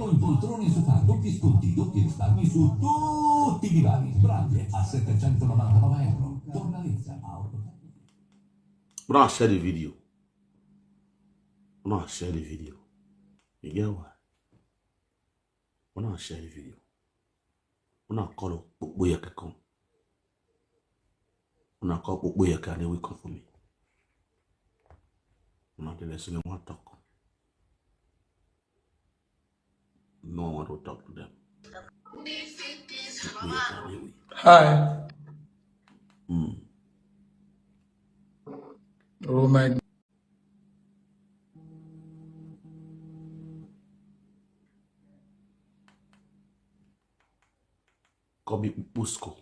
Solo in poltroni sofà, doppi sconti, doppi risparmi su tutti i divani. Braglie a 799 euro. Tornalezza a 800. We're not share the video. We're not share the video. You get what? We're not share the video. We're not call up Boyaka come. We're not call up Boyaka and they will come for me. We're not the lesson they want to talk. No one want to talk to them. Hi. Oh my God. Kobe Busco.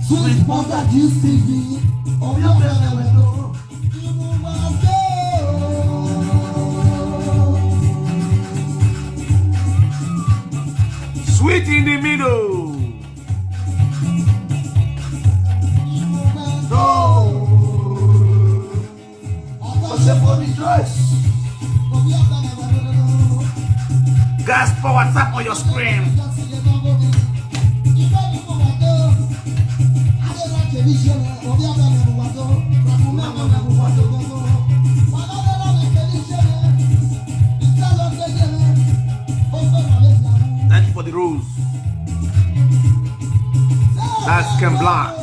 Sweet mother, you see me. Oh, you never know. Sweet in the middle. No. What's up for the dress? Gas for what's up on your screen. Thank you for the rules. That's Ken Black.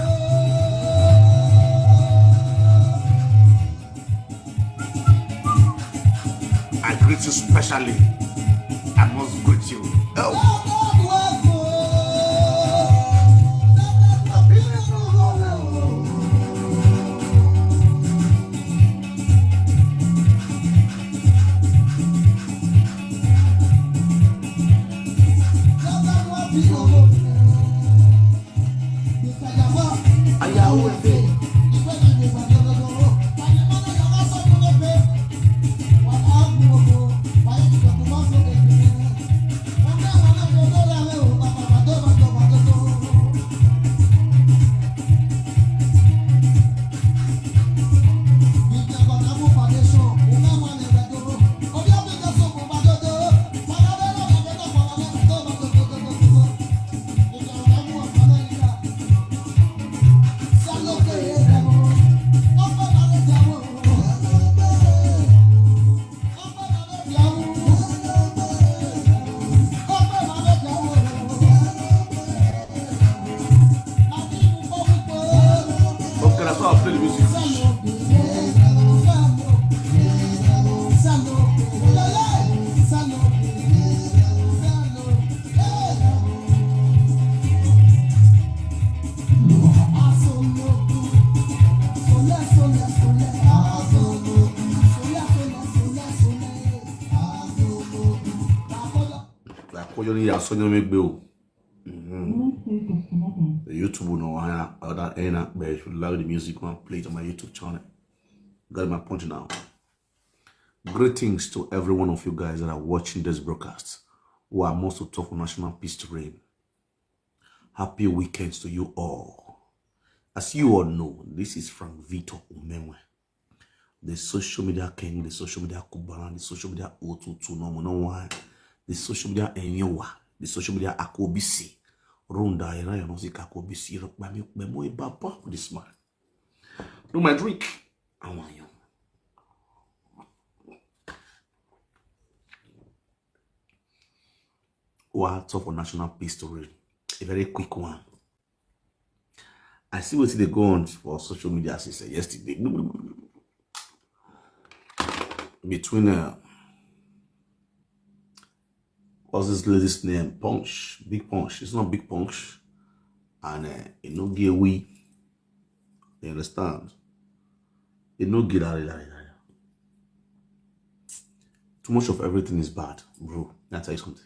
I greet you specially. I must greet you. Oh. The YouTube no other end, but if you like the music, one play it on my YouTube channel. Got my point now. Greetings to every one of you guys that are watching this broadcast, who are most to talk for national peace to reign. Happy weekends to you all. As you all know, this is Frank Victor Umenwe, the social media king, the social media kubana, the social media otutu no one, the social media enyowa, the social media akobisi. Runda era ya nozi kakobisi rokbami memo ibaba this man. Do my drink. I want you. What's up for national peace to read? A very quick one. I see what they go on for social media since yesterday. Between what's this lady's name? Big Punch. It's not Big Punch. And Enogie You understand? You no get out. Too much of everything is bad, bro. Let me tell you something.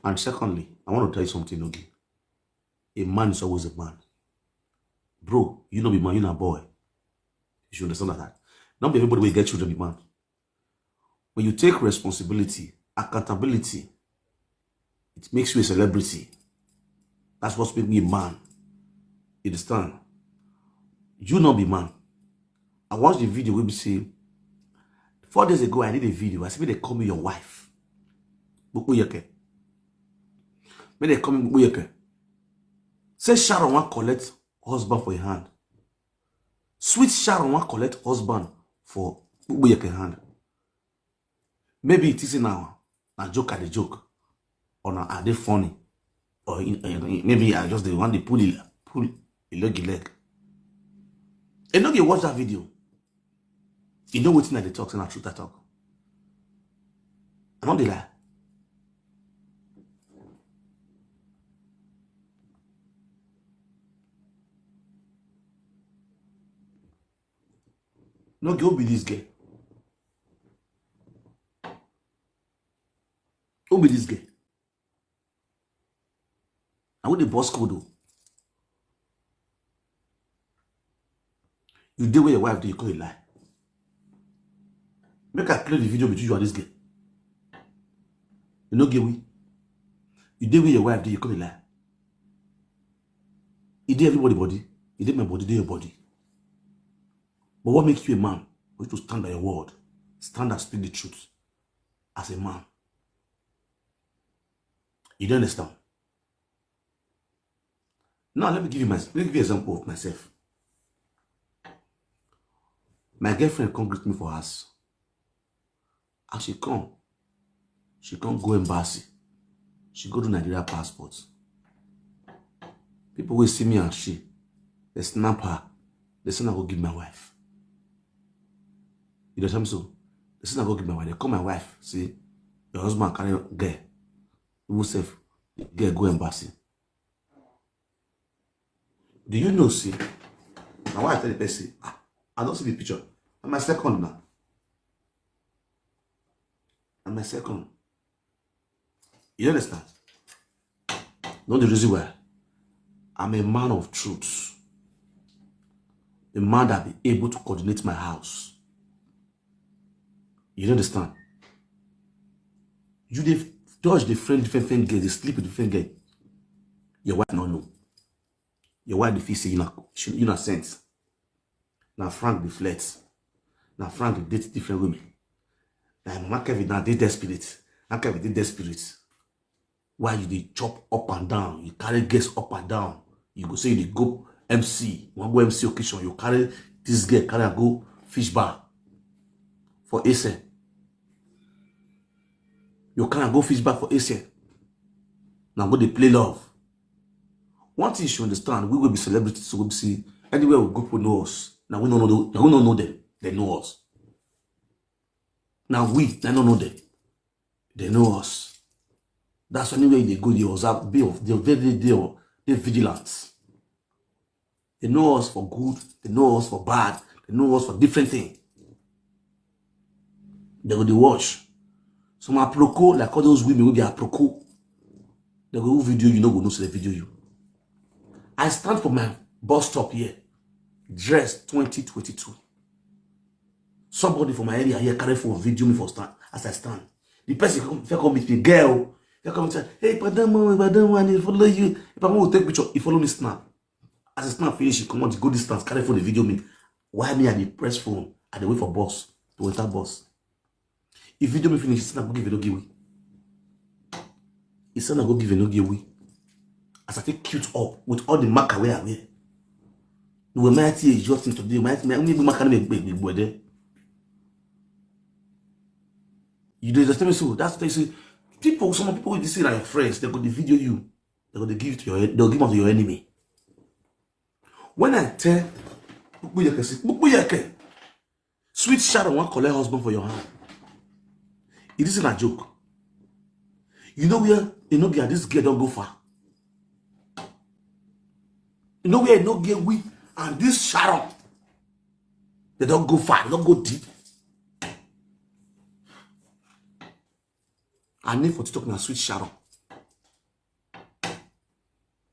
And secondly, I want to tell you something, Enogie. A man is always a man. Bro, you know be man, you not boy. You should understand that. Not everybody will get children be man. When you take responsibility, accountability, it makes you a celebrity. That's what's making me a man. You understand? You not be man. I watched the video where we say 4 days ago I did a video. I said they call me your wife. When they call me say Sharon want collect husband for your hand. Sweet Sharon want collect husband for hand. Maybe it is now a joke at the joke. Or are they funny? Or maybe I just the one they pull a leg. And don't you watch that video. You know what's in the talk and I truth I talk. I don't lie. No, go be this guy. Who be this guy? I want the boss code though. You do where your wife do, you call it lie. Make I play the video between you and this guy. You know, get we. You do where your wife do, you call it lie. You did everybody body. You did my body, do your body. But what makes you a man? You to stand by your word. Stand and speak the truth. As a man. You don't understand? Now let me give you an example of myself. My girlfriend come greet me for us. As she come go embassy. She go to Nigeria passport. People will see me and they snap her. They say I go give my wife. You know what I'm saying? They say I go give my wife. They call my wife. See, your husband carry girl. Who safe? Girl go embassy. Do you know, see? My wife tell the person, I don't see the picture. I'm my second now. I'm my second. You understand? Not the reason why. I'm a man of truth. A man that be able to coordinate my house. You understand? You touch different girls, they sleep with different girls. Your wife don't know. Your wife the say you not sense. Now Frank the flex. Now Frank the date different women. Now Mama Kevin now they desperate. Now Kevin they desperate. Why you they chop up and down? You carry guests up and down. You go say you they go MC. One go MC occasion. You carry this girl carry and go fish bar for Esther. You can't go fish bar for Esther. Now go they play love. One thing you should understand, we will be celebrities, so we'll see anywhere we go, people know us. Now we don't know them, they know us. Now they don't know them, they know us. That's anywhere they go, they observe, they're vigilant. They know us for good, they know us for bad, they know us for different things. They go to watch. Some are proco, like all those women will be a proco. They go video you, no go know so they video you. I stand for my bus stop here, dress 2022. Somebody from my area here carry for video me for stand as I stand. The person come meet me, girl. They come and say, hey, madam, I follow you. If I want to take picture, he follow me snap. As I snap finish, he come on, go distance, carry for the video me. Why me at the press phone? I dey wait for bus to enter bus. If video me finish, it's not go give Enogie away. It's not go give Enogie away. As I take cute up with all the marker where I wear. No mighty is just today. Only be marker make boy there. You do understand me? So that's what they say. People, some people will say that your friends, they're going to video you. They're going to give it to they'll give it to your enemy. When I tell sweet Sharon want collect husband for your hand. It isn't a joke. You know where this girl don't go far. You know where Enogie we And this Sharon, they don't go far, they don't go deep. I need for TikTok now, sweet Sharon.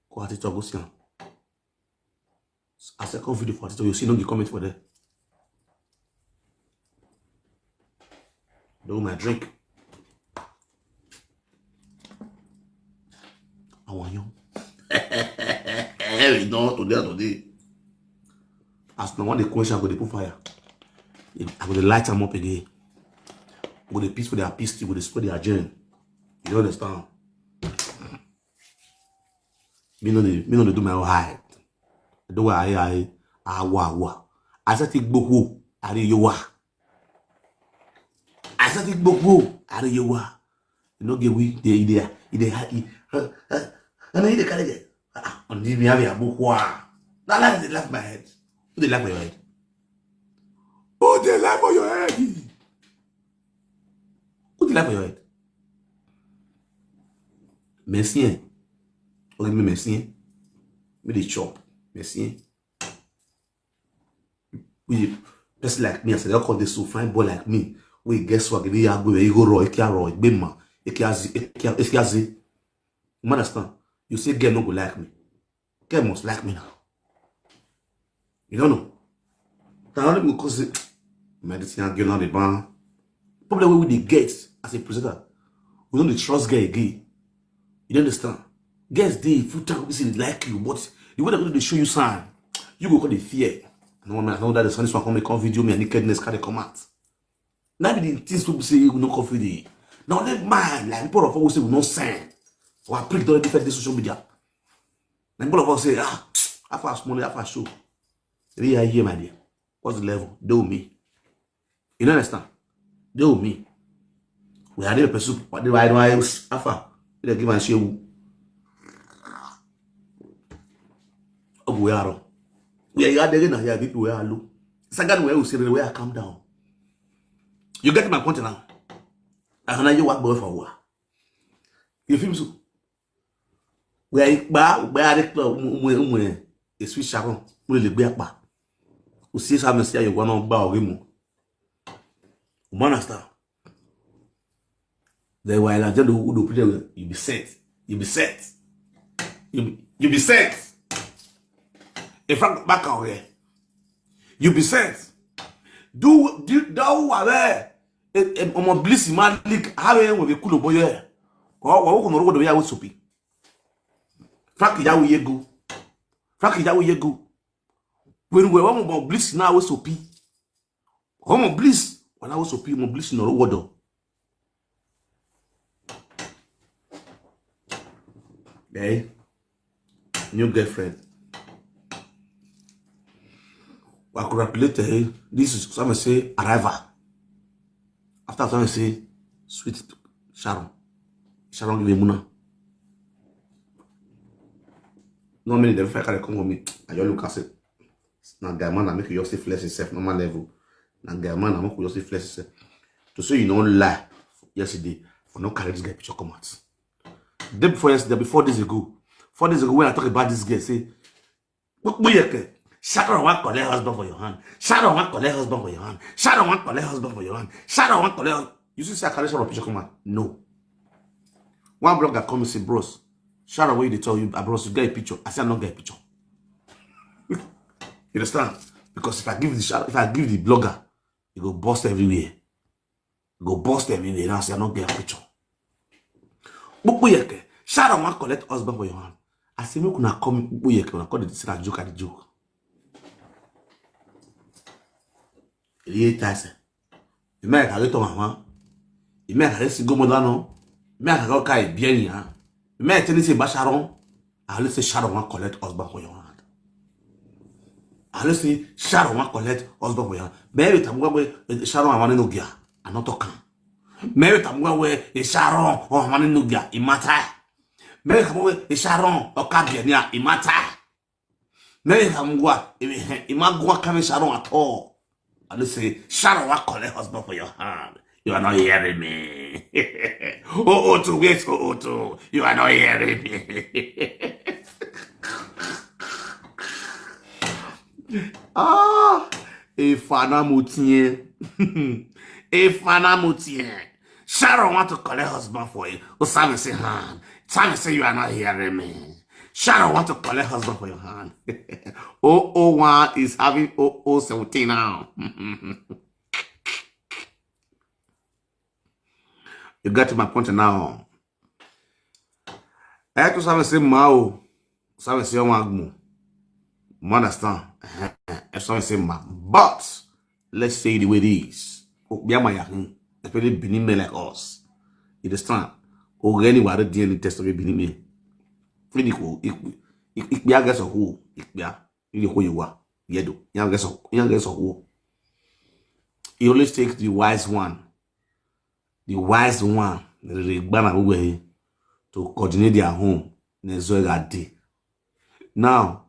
Go at TikTok, go see her. A second video for TikTok, you see no the comment for there. Do my drink. I want you. We know today. As no one the question, I'm going to put fire. I'm going to light them up again. I'm going to piece for their piece, I'm going to spread their gem. You don't understand? Me no dey do my own hide. I do I said it boku, I do you wa. I said it boku, I do you wa. You know get we the and I need the carry on the me have a book wa. Now let it laugh my head. Who they laugh for your head? Who they laugh for your head? Who they laugh for your head? Messien. Only me messien. Me the chop. Messien. We person like me, I said, I call this so fine boy like me. We guess what? Give you a go, you go raw, raw, bema, ekiazi. You understand? You say girl no go like me. Girl must like me now. You don't know. Now because medicine girl on the ban. Problem with the gates as a presenter. We don't trust girl again. You don't understand? Girls they full time they like you, but the way they're going to show you sign, you go call the fear. I know that the son is one come make video me and nakedness carry come out. Now the things people say you no confident. Now let mind like people of us say we no sign. Or I prick don't defend the social media. Now people of us say after small after show. Really I hear my dear. What's the level? Do me. You don't understand? Do me. We are the person what the right wise after. They give and show. We are. We are there now. People we are low. Second way we say the way I calm down. You get my point now. I know you work boy for what. You feel so? We are the club. A sweet Sharon. We le be apa. We see some say you gonna ba orimu. You understand? Then while I tell you who do you be set. You be set. You be set. If I'm back out here, you be set. Do aware. I'm bliss man leak. How you will be cool boy here? What we come over the way soapy. Frank Yawu yego. Frank Yawu yego. When we want bliss now we soapy. Come bliss. When I was soapy, mo bliss no water. Hey, new girlfriend. I congratulate her. This is some say arrival. After some say sweet Sharon. Sharon give me muna. No many the fact come with me. I just look at it. Now guy man I make you just flex yourself normal level. Now guy man I make you just flex yourself. To say you don't lie yesterday for no carry this guy picture come out. Day before yesterday, before days ago. 4 days ago when I talk about this guy, say Sharon want collect husband for your hand. Sharon want collect husband for your hand. Sharon want collect husband for your hand. Sharon want collect. You see, I carry Sharon picture come out. No. One blogger come and say, bros, Sharon, where they tell you, bros, you get a picture. I say, I not get a picture. You understand? Because if I give the blogger, it go bust everywhere. It go bust everywhere. Now I say, I not get a picture. But Sharon want collect husband for your hand. I say, me kuna come, when I call the joke at the joke. Il tasse. Il m'a carré ton maman. Il m'a carré si gomodano. Il m'a carré kai bien ya. Il m'a tenu ses bacharon. Allez c'est Sharon va collect husband for your hand. Allez c'est Sharon va collect husband for your hand. Mais le tamwa we Sharon a mané no gia. Anoto kan. Mais le tamwa we Sharon o mané no gia. Il mata. Mais le tamwa we Sharon o ka bien ya. Il mata. Mais le tamwa il m'a gwa kame Sharon at all. And they say, Sharon, what collect husband for your hand? You are not hearing me. Oh, Otto, wait, Otto. You are not hearing me. If Fanamutien. If Fanamutien. Sharon want to collect husband for you. Osama say hand. Simon say you are not hearing me. Sharon want to collect husband for your hand. 001 is having 017 now. You got to my point now. I have to say Mao. Simon say Magmo. You understand? Simon say Ma. But let's say the way it is. Especially Benin men like us. You understand? Or anywhere the DNA test of a Benin men. Clinical. Ik be a guess of who. Ik be a. You know who you are. Yedo. Young guess of who. He always takes the wise one. The wise one. The banner way to coordinate their home. Now,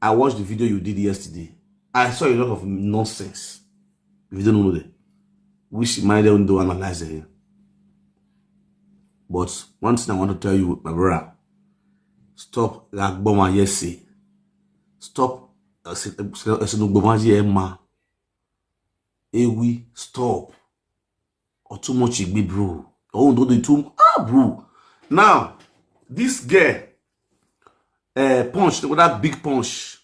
I watched the video you did yesterday. I saw a lot of nonsense. If you don't know that, which might don't do analyze it here. But one thing I want to tell you, my brother, stop like Boma Yesi. Stop stop. Or too much it be bro. Oh, don't do too bro. Now, this girl punch, that big punch.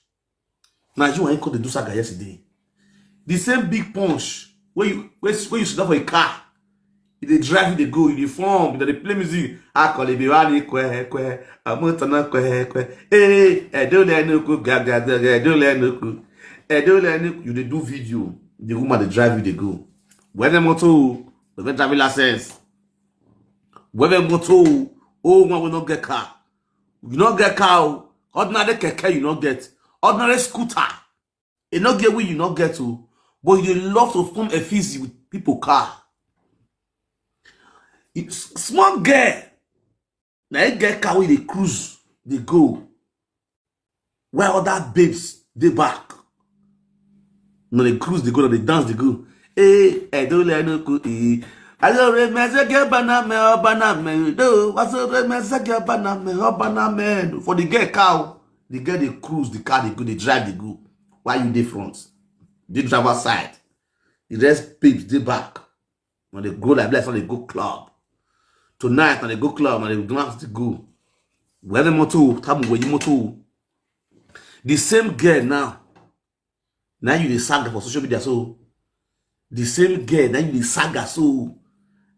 Now you ain't called the do saga yesterday. The same big punch where you sit down for a car. They drive, they go, they form, they play music. I call it Biwani kwe. Amutana kwe. Don't let no cook, don't let no cook. Don't let no you they do video. The woman they drive you, they go. When the motor, the drive license. When the motor, oh man will not get car. You not get car. Ordinary keke you not get. Ordinary scooter. You not get where you not get to. But you love to form a fizzy with people car. Small girl. Now you get car where they cruise, they go. Where other babes, they back. Now they cruise, they go, they dance, they go. I don't let no go. I don't remember banana do. What's the remember banana for the girl cow? The girl they cruise, the car they go, they drive, they go. Why you dey front? They drive outside. The rest babes they back. When they go like that, so they go club. Tonight, when they go club, and they don't have to go. Where the motor, tell me where you motor. The same girl now. Now you the saga for social media, so the same girl, now you the saga, so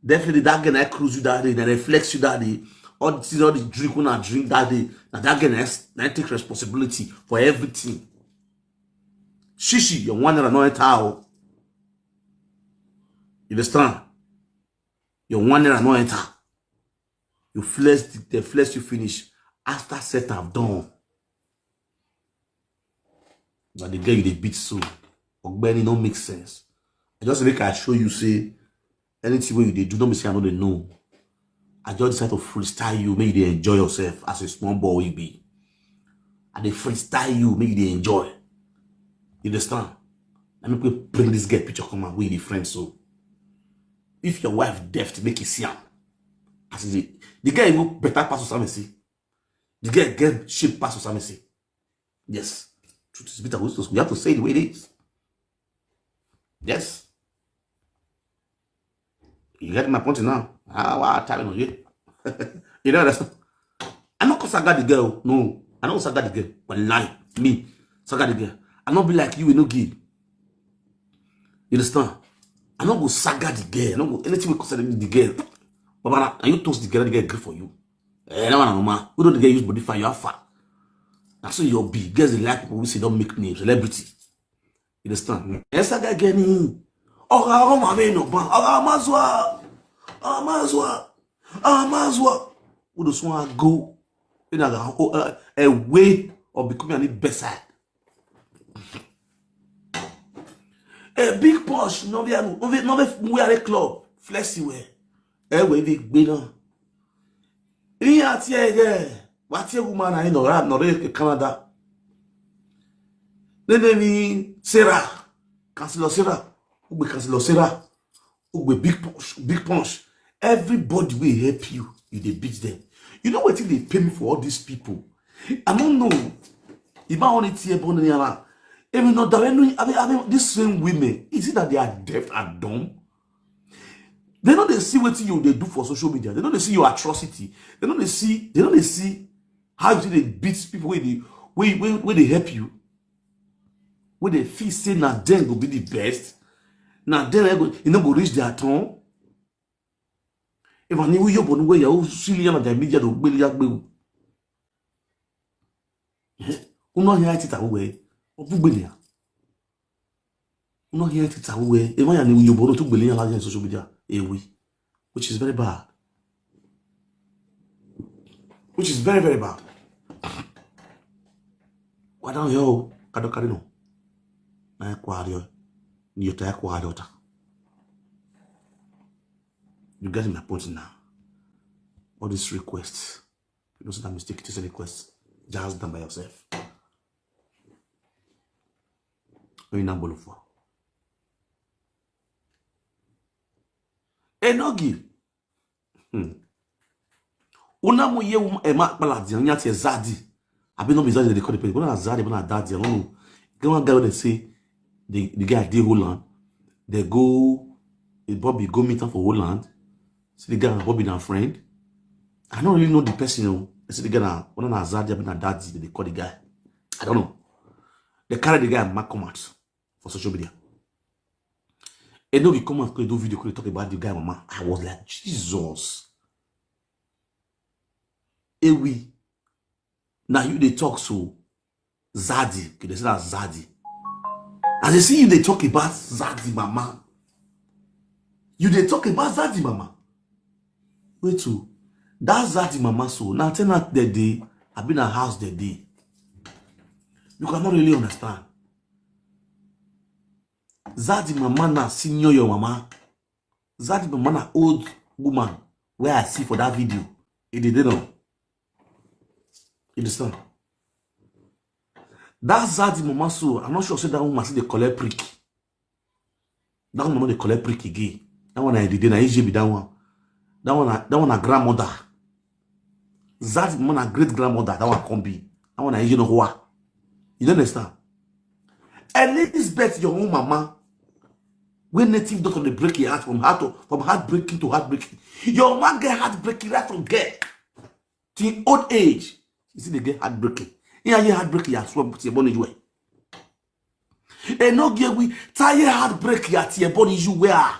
definitely that girl I cruise you that day, that reflects you that day. All the drink when I drink that day. Now that girl I take responsibility for everything. Shishi, you're one that annoying towel. You understand? You're one that annoying towel. You flesh the flesh you finish after set have done. But the girl you they beat so. Ogbeni don't make sense. I just make I show you say anything where you they do not be say I know they know. I just decide to freestyle you, make you enjoy yourself as a small boy you be. And they freestyle you, make you enjoy. You understand? Let me bring this girl picture come and with the friend so. If your wife deaf to make it see him, as the girl will better pass to Samisi. The girl get shape pass to Samisi. Yes. Truth is bitter. We have to say it the way it is. Yes. You get my point now. What time you? You know understand? I'm not gonna saga the girl. No. I don't saga the girl. But lie. Me. Saga the girl. I'm not be like you Enogie. You understand? I'm not gonna saga the girl. I'm not gonna anything we consider the girl. But and you toast the girl good for you. No, we don't the girl use body for you far. That's so you'll be. Girls they like people who say don't make names, celebrity. You understand? Yes, I got getting. Oh, my man, no ban. Oh, Mazwa. Who does want to go in a way of becoming an best side? A big push, no, we are a club, flexi way. We big winner. We are here. What your woman I know, I'm not Canada. Then Sarah, Councilor Sarah, who be Councilor Sarah, who be big punch. Everybody will help you if they beat them. You know what they pay me for all these people? I don't know. If I only see upon the other, even not that I mean, these same women, is it that they are deaf and dumb? They know they see what they do for social media. They know they see your atrocity. They know they see how you they beat people where they help you. Where they feel say now then go be the best. Now then you know go reach their turn. If I knew you born where you see you the media to be like you. Uno here it away. Obugbenia. Uno here it away. If I knew you born to be like social media. Which is very bad. Which is very, very bad. Why don't you Kadokarino? Na aquario. You take aquario. You get my point now. All these requests. You don't see that mistake, it is a request. Just done by yourself. You're not going for. Enogie. Una mo ye ema baladi nya tie zadi. Abi no be zadi they call the people. Una zadi na daddy. I don't know. Get one guy they say the guy dey Holland. They go Bobby go meet up for Holland. See the guy and Bobby na friend. I don't really know the person. You know. They see the guy na one na zadi abi na daddy they call the guy. I don't know. They carry the guy and mark come out for social media. And then we come and do video, talk about the guy, mama. I was like, Jesus. And we now you they talk so Zadi. They say that Zadi. As they see you, they talk about Zadi, mama. You they talk about Zadi, mama. Wait to that Zadi, mama. So now tell her the day I've been in a house the day. You cannot really understand. Zadi mama na senior your mama. Zadi mama na old woman where I see for that video. It didn't know. You understand? That Zadi mama so I'm not sure say that woman see the collect prick. That one the collect prick again. That one I did na EJ be that one. That one a grandmother. Zadi mama na great grandmother. That one can be. That one I EJ no who. You don't understand? Elizabeth, your own mama, when native doctor they break your heart from heartbreaking to heartbreaking. Your man get heartbreaking right from get till old age. You see they get heartbreaking. Yeah, heartbreaking as well, but your body way. And no get we tie heartbreaking at your body you wear.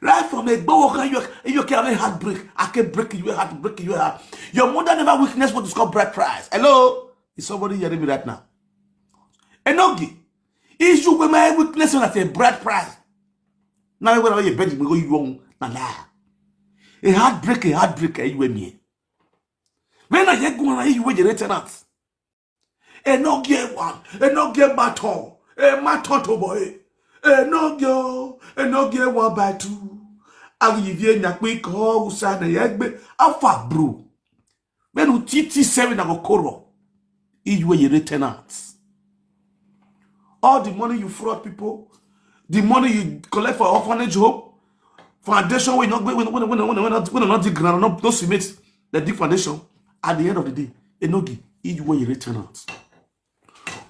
Right from a bow you can heartbreak. I can break you heartbreak you have. Your mother never weakness what is called bride price. Hello? Is somebody hearing me right now? Enogie, is you with my weakness when I say bread price. Now when I you bed, we go you wrong. Nah. A heartbreaker, you and me. When I get going, you with your tenants. Enogie one, Enogie baton, a maton to boy. Enogie one by two. I'll give you a quick call, son, a yagbe, alpha bro. When you TT 7 of a coro, you with your tenants. All the money you fraud people, the money you collect for orphanage home, foundation when not dig ground, not submit the dig foundation. At the end of the day, Enogie, you way you return out.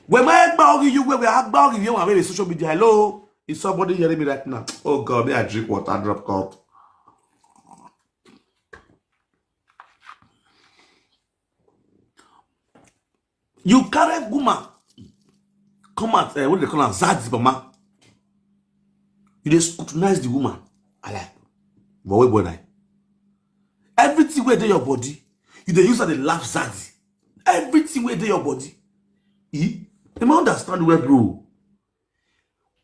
When my bag you where we are bagging you on social media. Hello, is somebody hearing me right now? Oh God, may I drink water, drop out. You carry woman. Come out, what they call her Zadi mama. You just scrutinize the woman. I like. But wait, boy, everything where they your body, you they use that they laugh Zadi. Everything where they your body. You may understand where, bro.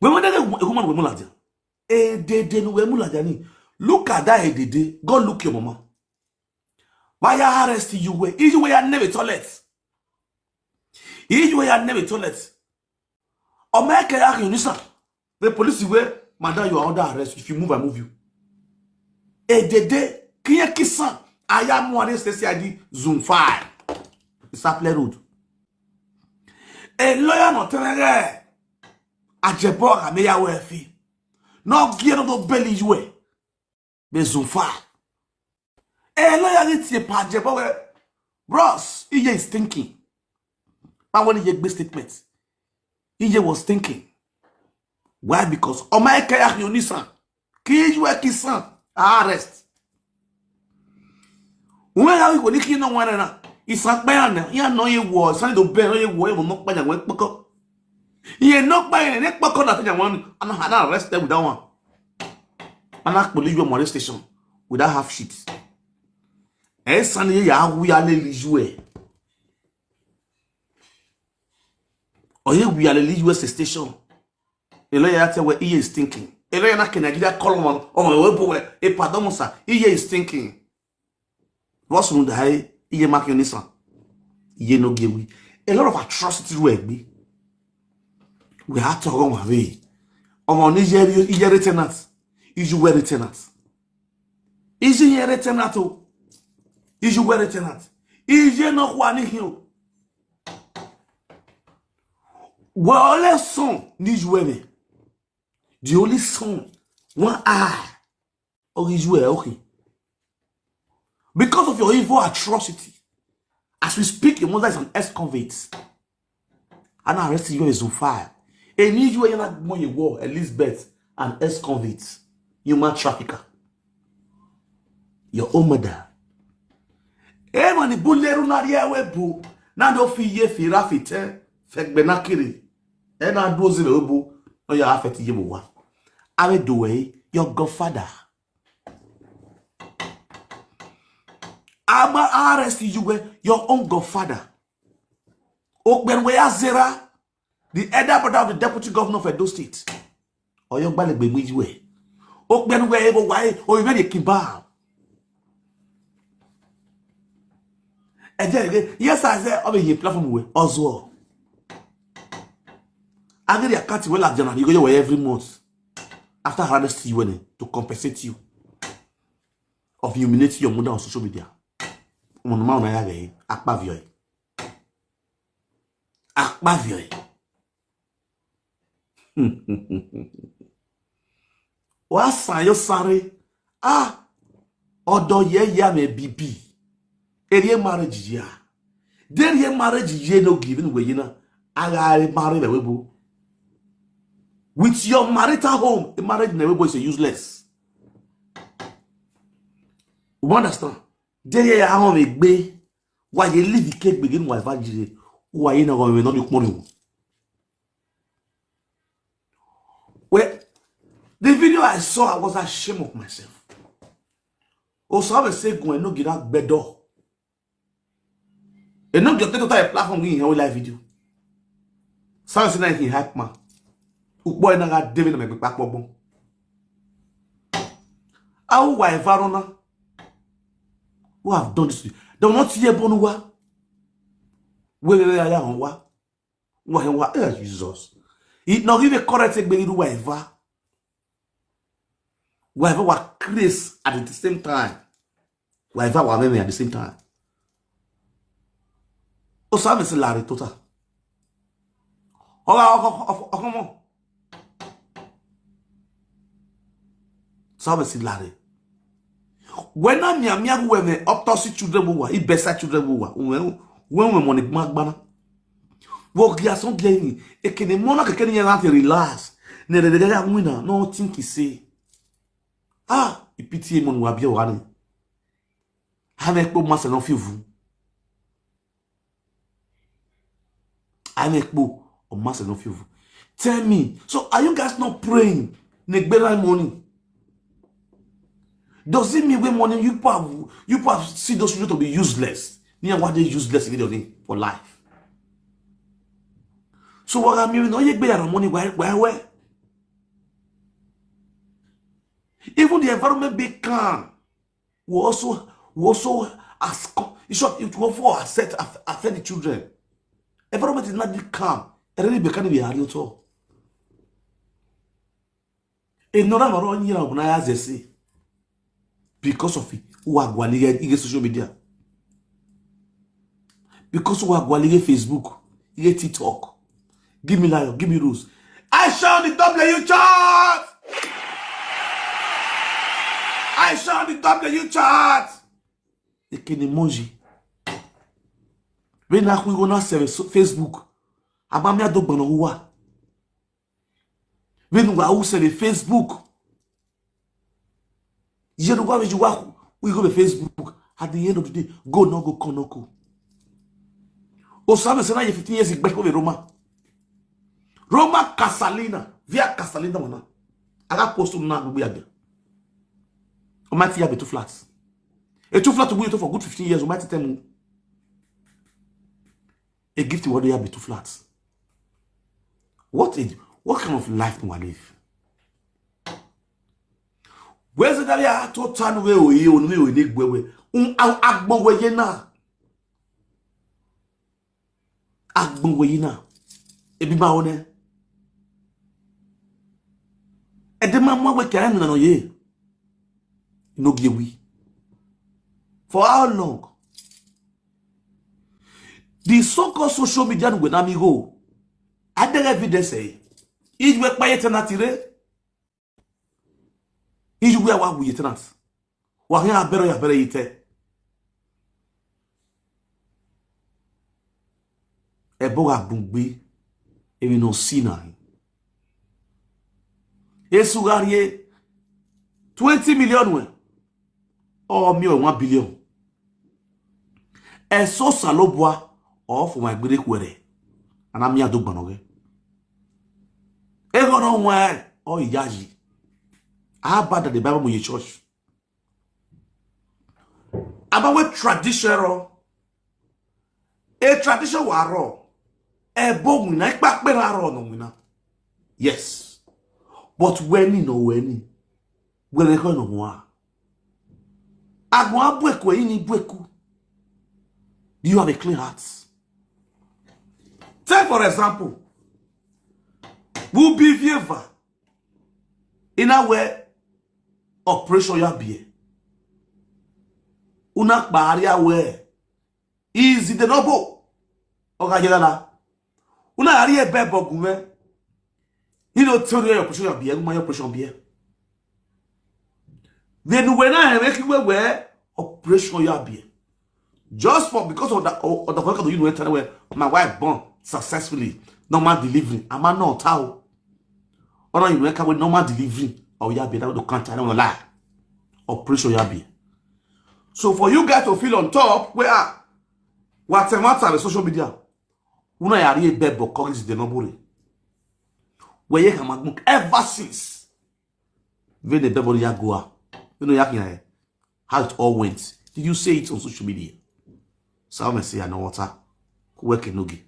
When they a woman with muladia, they no we muladia. Look at that day. Go look your mama. Why you arrest you way? You way I never toilet. You way I never toilet. America, the police where madam you are under arrest. If you move, I move you. Et dede, kiye kisan, aya mwane CCID Zoom 5. It's a play road. Et lawyer no tenere, ajebo ameya wefi. No giro do belly you be Zoom 5. Et lawyer it's a pajebo we, bros, he is thinking. But when he gave statement, he was thinking. Why? Because Oma Kaya Yonisa, Kij Wakisan, arrest. When I will lick no one, it's not bad. You know you was, I don't bear your way, will not buy a wet buckle. He ain't not buying a neck buckle that I want, and I had arrested with that one. And I believe your molestation without half sheets. Eh, Sunday, we are the or here we are the US station. A lawyer tell where he is thinking. A lawyer na Nigeria column on web a pardon, sir. He is thinking. What's on the high? He mark your Nissan. Ye no give. A lot of atrocities were be. We have to go away. On Nigeria tenants. Is you wear tenants? Is you here tenant? Is you wear tenant? Is you not one here? Well, let's son needs women. The only son, one eye, or is well, okay. Because of your evil atrocity, as we speak, your mother is an ex-convict. And I arrested you as on fire. And you are not more war, Elizabeth, an ex-convict, human trafficker. Your own mother. Eh, man, the bulleru na dia webu. Na do fi ye fi rafite, fek benakiri. Eh, na do zile webu. No, you have to ye wa. Ame do way, your godfather. Ama arrest you your own godfather. Okben we azera, the elder brother of the deputy governor of Edo State. Or your bale be which way. Okben we ebo why or you made a kebab. And then yes, I said over here platform way also. I get your cut well at January, you go away every month. After arrest you to compensate you of humiliating your mother on social media. Mon ma on a yage akpavio. Akpavio. Wa san yo sare odo ye ya me bibi. Ere marriage ya. There ye marriage ye no given we you know. Aga marry the webo. With your marital home, the marriage in the webo is useless. You understand? There you are home a bay. Why you leave the cake begin with virgin? Why you not going to make money? Well, the video I saw, I was ashamed of myself. Also, I was saying, go and no get out bed door. And not just take a platform in your live video. Sounds like he hype man. Boy, na got David me back bobon. How why Varona? Who have done this? They will not see a bonua. Where I am, what? What? Jesus. It not give a correct thing, whatever. Whatever was Chris at the same time. Whatever was me at the same time. O sabe se Larry total. Oh, come on. Sabe se Larry. When I'm yamia when the autopsy children were, he best children were. When we money magbana. Work ya son bien. E que ne mona que kenya na relax. Ne de ga winner. No think he say. E pitié mon wa bia wani. Avec pour moi ça non fait vous. Avec pour moi ça non fait vous. Tell me. So are you guys not praying? Ne better money. Does it mean when money you have see those children to be useless? Near what they useless for life. So what I mean, no, you better money where? Even the environment be calm. We also ask it will for affect the children. Environment is not be calm. It really become be hard at all. And no matter what you know, as they say. Because of it, who are going social media. Because who are going Facebook, you TikTok. Give me lion, give me rules. I shall the W chart. I shall the W chart. You can emoji. When I go na Facebook, abamia do bono wa. When we go se Facebook, je do go we go to Facebook. At the end of the day, go no go konoko. Osama sena 15 years back over Roma. Roma Casalina, via Casalina mana. Aga post na go be again. O might have two flats. A two flat to go for good 15 years, o might tell me. A gift what do you have two flats? What kind of life do I live? Where's the area to turn away or you on me dig way? Agbon way na. Agbon way na. Ebi ma one. E de ma we kan na no ye. No give we. For how long? The so-called social media when amigo. I don't evidence say. If we quiet na tire. If we are we tenant. Wa ya bere ite. Eboga bungbe. Ebi no sina. Esugarie 20 million we. Or me 1 billion. Eso salobwa of my great query. And I'm here to Banoge. Ego no where or yaji. How bad the Bible with your church? About traditional. A tradition waro. A bone like back no. Yes. But when you know when they go no more. Agwa bweku ini bweku. You have a clean heart. Take for example, who be vieva in a way operation ya be. Una baria we easy the noble. Oga yala. Una ari bebo gume. You know tell you operation ya be, my operation be. Then when I make you where operation ya be. Just for because of the work you know where my wife born successfully, normal delivery. I'm not how. Or you work with normal delivery, or you be able to count. I don't lie. Operation you be. So for you guys to feel on top, where whatever the social media, una yari bebo college the nobody. Where you can ever since when the bebo ya go, you know how it all went. Did you say it on social media? So I'm say I know water, Ebagua Enogie.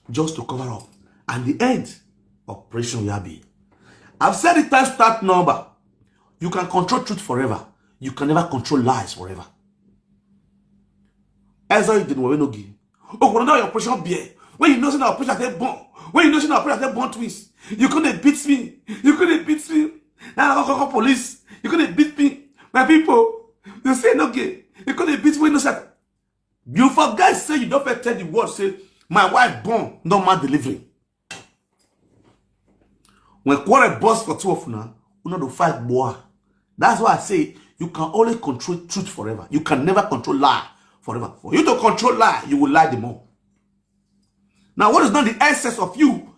Just to cover up. And the end, Operation Yabi. I've said it times that number. You can control truth forever. You can never control lies forever. As I did Enogie. Oh, when your operation be, when you know that operation they born, when you know that operation they born twins, you couldn't beat me. You couldn't beat me. Now I call police. You couldn't beat me. My people, you say Enogie. You couldn't beat me. You forget say you don't tell the word say my wife born normal delivery. When quarrel boss for 2 of now, you know to fight boy. That's why I say you can only control truth forever. You can never control lie forever. For you to control lie, you will lie the more. Now, what is not the essence of you?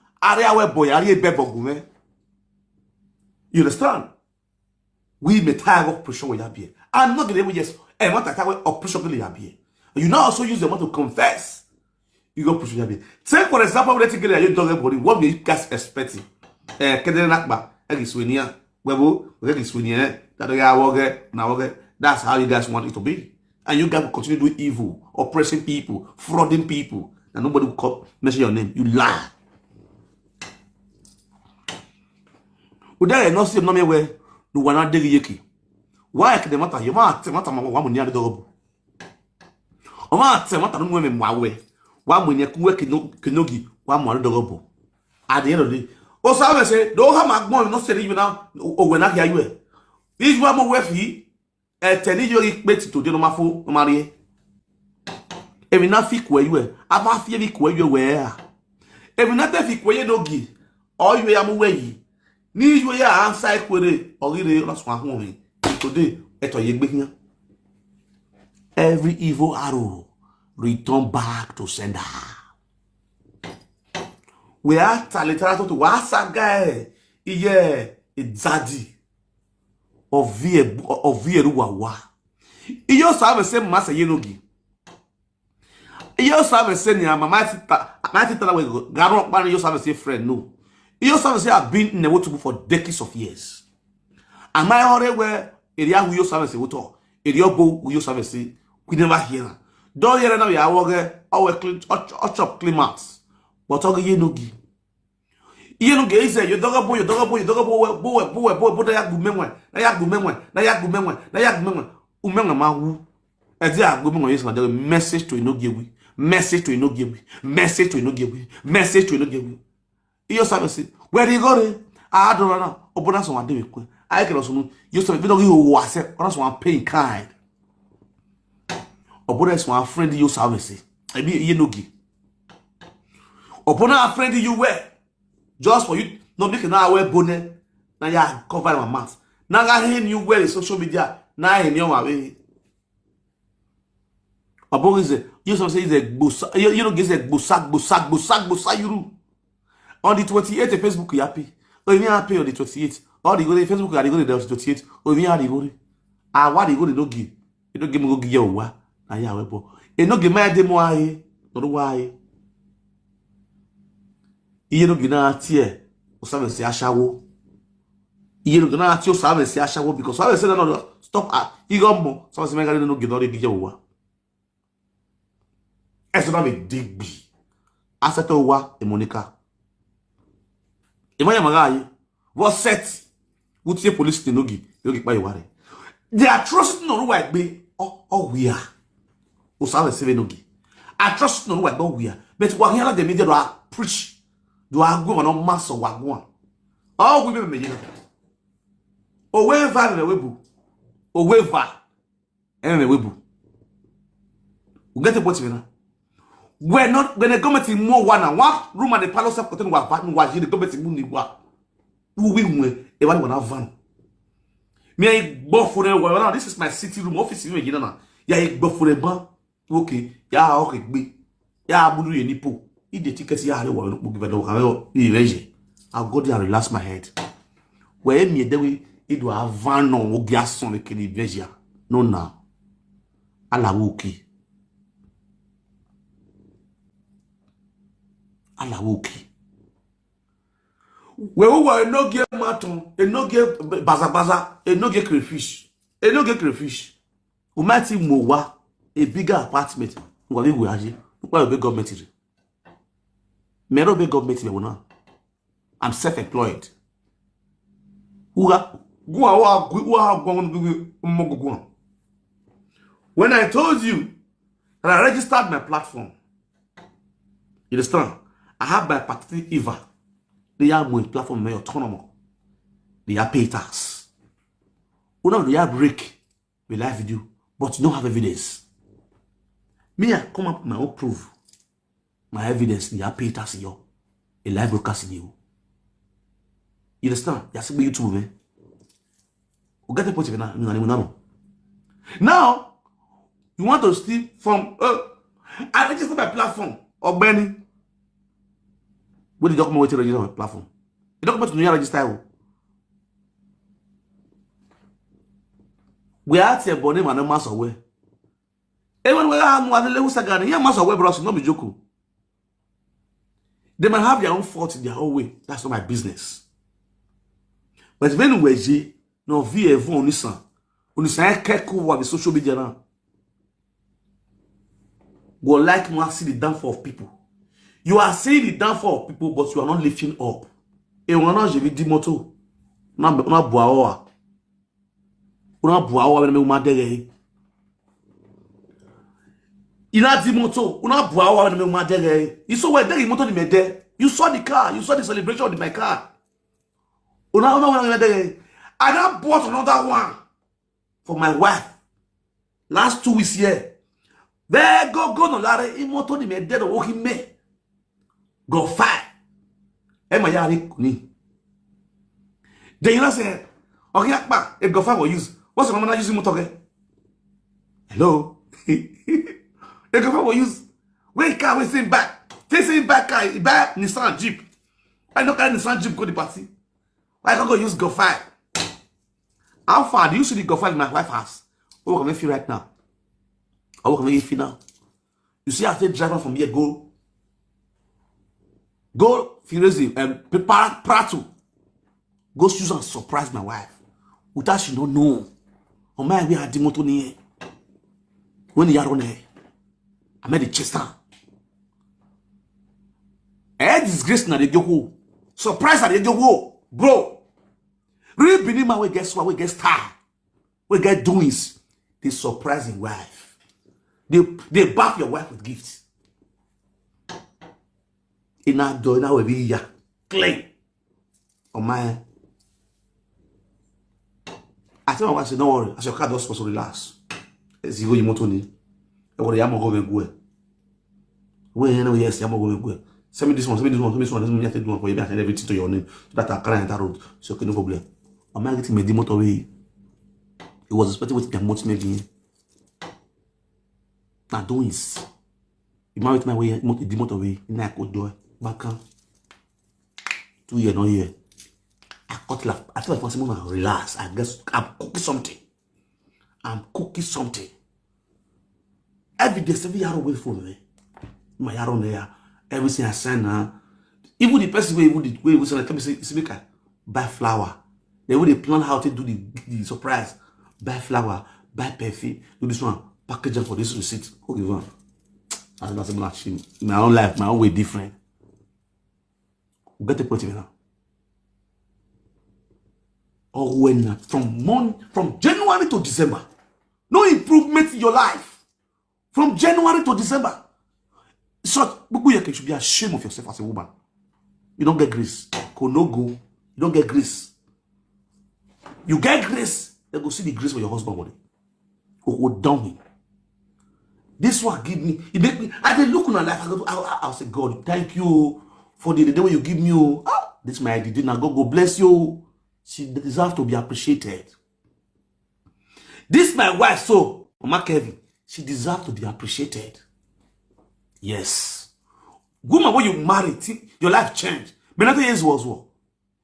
You understand? We may tire of operation with Yabie. I'm not going to yes, and what I tell operation with Yabie. You now also use the one to confess. You go push Yabie. Take for example, let's get a dog body. What do you guys expecting? That's how you guys want it to be. And you guys will continue doing evil, oppressing people, frauding people, and nobody will mention your name. You lie. Not see no me where no one not yeki. Why can the matter? You might matter one near the dog. O matter matter no women my way. One when you Enogie, one more dog. At the end of the day, oh, so I say, don't have my mom not saying you now, or when I hear you. This one more with he, and tell you expect to do my fool, Marie. Every nothing where you were, I'm not feeling where you were. Every nothing where you don't give, or you am away. Need you answer query, or really not one home. Today, at a year. Every evil arrow return back to sender. We are literature to wasa guy. Yeah, it's daddy of Vieruwa. You sabe se masa Enogie. You sabe se ni mama tita we garo pan you sabe se friend no. You sabe se have been in the water for decades of years. Am I already where area who you sabe se water? Area bo who you sabe se we never hear. Don't hear now ya woge our chop climax. But oge Enogie. Enogie is you dog boy na ya gumenwe umenwe ma wu ezi agumenwe yes na message to Enogie message to Enogie message to Enogie message to Enogie iyo service where you go I don't know obona so ade we I can also you so video you was on so pay kind obona so one friend you service I be Enogie obona friend you wear just for you no make na wear bonnet na ya cover my mouth na ga hen you wear social media na hen your way obona is you so say is a busa you know is a busa you on the 28th Facebook happy oh you happy on the 28th all the go the Facebook are go the 28th oh you are the go ah what the go the don't give me go give you wa na ya we bo e no give me dem why no why iye no gina tie o sabe se ashawo iye no gina tie o sabe se ashawo because sabe se no stop ah igombo sabe se me ga no give give you wa eso na me digbi aseto wa e Monica Emanya magaye was set with the police Enogie Edokpayi ware. The atrocity no ruwa egbe we are. O sabe se Enogie. Atrocity no ruwa egbe we are. But wa hiala the media do preach. Do go on mass of wagwan. Oh we be me. O we va me webu. O we va. Me webu. We get the point now. We're not when the government is more one room and the palace of cotton was the government in who win a one will have van. Me both for now. This is my city room office. You know, yeah, both for a ban. Okay, yeah, okay, be yeah, Budu Nipo. Eat the tickets. Yeah, I will give it. I'll go there and relax my head. Where me the way it will have van or gas on the Kennedy. No, now. Alawoki. Alawoki. Where we were Enogie maton, Enogie baza, Enogie crayfish. Umati mowa a bigger apartment. Ngwali we aje. Why be government ire? Mero be government me wona. I'm self-employed. When I told you that I registered my platform, you understand? I have my particular IVA. They have my platform, my autonomous. They have pay tax. They have break with live video, but you don't have evidence. Me, I come up with my own proof. My evidence, they have pay tax here. A live broadcast in you. You understand? You see YouTube, man. You get the point now. Now, you want to steal from I register my platform or Benny. What the document to register my platform? The document to register. We are here born and a mass away. Even when I am one level sagani, yeah, mass away, bros, no be joke. They might have their own fault in their own way. That's not my business. But when we no vie on nisan on the social media now. Go like to see the downfall of people. You are seeing the downfall of people, but you are not lifting up. Et on a vu dit moto. On a boire. On a boire avec mes madères. Il a dit moto. On a boire avec mes madères. You saw where the moto de there. You saw the car. You saw the celebration of my car. On a madères. I now bought another one for my wife. Last 2 weeks here. There go no lare. Imoto de me there walking me. Go fire. Then you say, okay, Akpa, if go fire will use. What's the number using motor? Hello? The girlfriend will use, when car we send back. They send back car, back Nissan Jeep. I don't carry Nissan Jeep go to the party. Why can't go use GoFi? How far do you see the GoFi in my wife's house? What can I feel right now? What can I feel now? You see, I take driver from here, go Firezi and Prato. Go choose and surprise my wife. Without she don't know. On my way at the motor near. When the yard on there, I made the chester. I disgrace na the Joko. Surprise at the Joko. Bro. Really believe my way, guess what? We get star. We get doings. They surprising wife. They bath your wife with gifts. In that door, now we be ya. Clean. On my. I tell my wife, say, don't worry. As your car does supposed to relax. As you go, you motor ni. I want to yam go go. When you know yes, yam go go. Send me this one. Send me this one. Send me this one. Send me this one. For you, I send everything to your name. So that I can't enter road. So okay, no problem. I'm not getting my motorway. He was expecting what the motorway. Now doing is. You might my way the motorway. Now I could do it. Back on. 2 years, no year. I got laugh. I feel like once more relax. I guess I'm cooking something. I'm cooking something. Every day, 7 years away from me. My yard on there. Everything I send now. Even the person who even the way we send, let me say, buy flour. They would plan how to do the surprise. Buy flour, buy perfume, do this one, package them for this receipt. Okay, one. I don't know my own life, my own way different. We get the point now. Or when from January to December, no improvement in your life. From January to December. So you should be ashamed of yourself as a woman. You don't get grace. No go. You don't get grace. You get grace. They go see the grace for your husband body. Go down him. This one give me. It make me. I look on my life. I'll say, God, thank you for the day when you give me. This my idea. Now God bless you. She deserves to be appreciated. This my wife, so Mama Kevin. She deserves to be appreciated. Yes. Woman, when you marry, your life changed. But nothing else was what.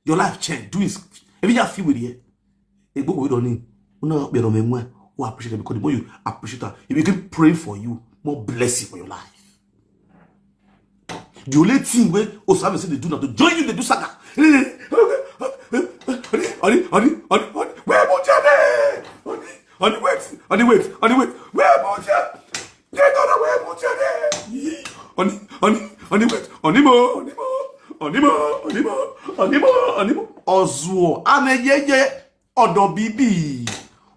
Your life changed. Do it. If you feel with it, they go with on it. Who appreciate it, because the more you appreciate her, if you can pray for you, more blessing for your life. The only thing where Osama said they do not to join you, they do saga. Ozuo, Aneyeye, Odo Bibi.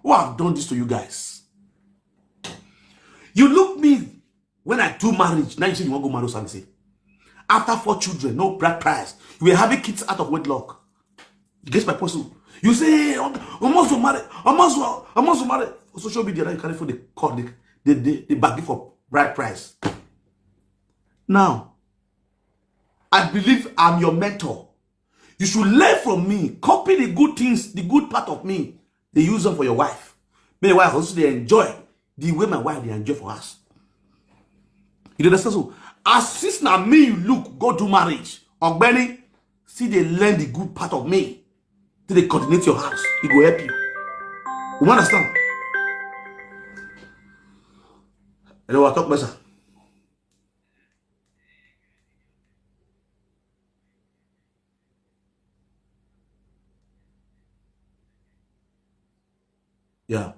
Who have done this to you guys? You look me when I do marriage. Now you say you want to go marry something. After 4 children, no bride price. You were having kids out of wedlock. You get my point? You say, almost married. Almost married. On social media, now you carry for the call, the bargain for bride price. Now, I believe I'm your mentor. You should learn from me. Copy the good things, the good part of me. They use them for your wife. My wife also they enjoy the way my wife they enjoy for us. You understand? So, assist now me you look, go do marriage. Or Benny, see they learn the good part of me. Till they coordinate your house. It will help you. You understand? Hello, I talk better. Yeah.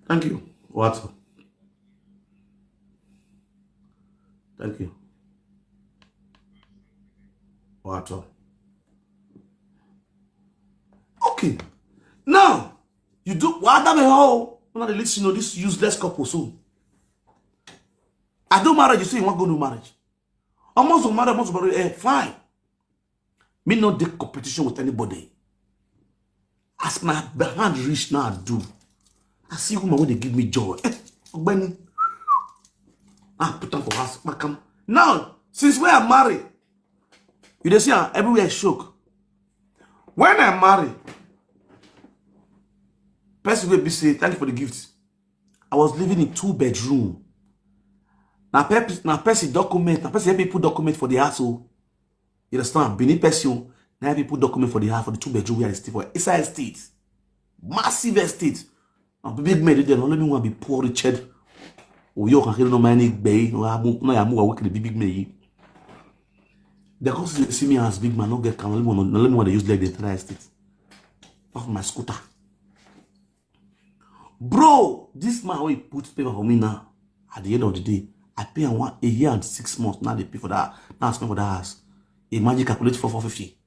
Thank you. What? Thank you. What? Okay. Now, you do what that how one of the list, you know, this useless couple soon. I do marriage, you say you want to go to marriage. Almost married, fine. Me not take competition with anybody. As my hand reach now, I do. I see woman when they give me joy. Benny. I put on for us. Now, since we are married, you see everywhere shook. When I marry, person will be say, thank you for the gift. I was living in 2-bedroom. Now person document, now person people document for the house. You understand? Benin person, now people document for the house for the 2-bedroom where I stay for. It's a estate. Massive estate. Now big men, they don't let me want to be poor Richard. Or you can no money bay, no I move away the big man. They come see me as big man, no get can no let me want to use like the entire estate. Off my scooter. Bro, this man will put paper for me now. At the end of the day, I pay a year and 6 months. Now they pay for that. Now I spend for that house. Imagine calculate for 450.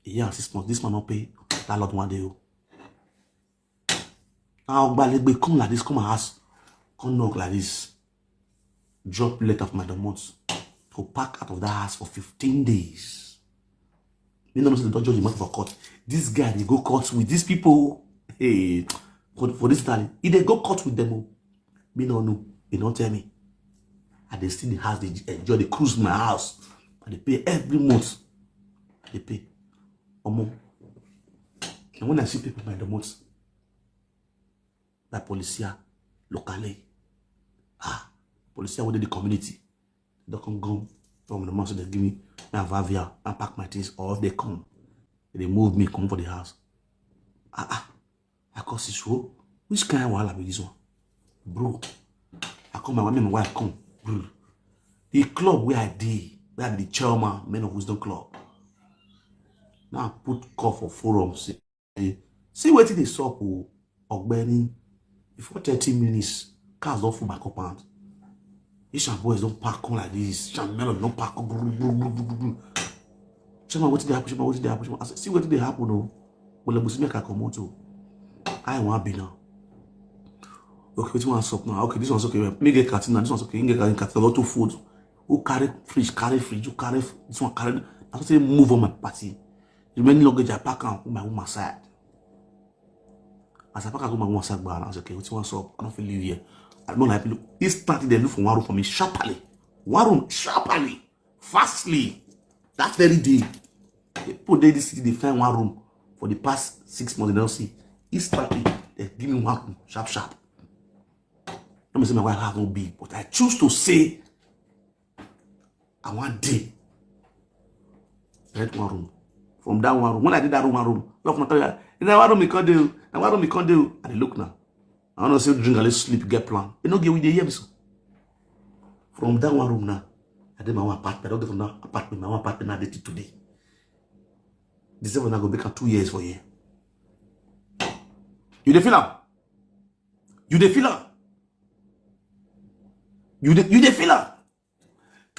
A year and 6 months. This man not pay that lot one day. Now but come like this, come and ask. Come knock like this. Drop letter of my months. To pack out of that house for 15 days. You know they don't judge the matter for court. This guy they go court with these people. Hey. For this time, if they go court with them, me no know. They don't tell me. And they still in the house, they enjoy, they cruise my house. And they pay every month. They pay. And when I see people by the month, that policia, locally, policia within the community, they don't come from the month, so they give me my vavia and pack my things, or if they come, they move me, come for the house. I call this show. Which kind of wahala be this one? Bro. I come my wife come. Bro. The club where I did, where I be the chairman, Men of Wisdom Club. Now I put call for forum. See what they saw for Ogbeni. Before 30 minutes, cars don't full my compound. These boys don't park on like this. Men don't park on. Chairman, what did they happen? I said, see what did they happen? No. Well, let me come out too. I want to be now. Okay, what you want to stop now? Okay, this one's okay. Me get carton now. This one's okay. You get carton. A lot of food. Who carry fridge? Who carry this one? Carry. I say move on my party. The many luggage I pack on my woman's side. As I pack on my woman's side, I was okay. What you want to stop? I don't feel live here. I don't like look. He started to look for one room for me sharply. One room sharply, fastly. That very day, they put this city. They find one room for the past 6 months. They don't see. Instantly, they give me one room, sharp. Let me say my wife have no big, but I choose to say, I want day. Rent one room. From that one room, when I did that one room, love my career. In that one room, we can't do. And one room, we can't do. And they look now. I want to say drink a little sleep, get plan. You know, get with the year. From that one room now, I did my one apartment. I don't get from that apartment. My one apartment I did it today. December now go back 2 years for you. You dey feel am? You dey feel am? You dey feel am?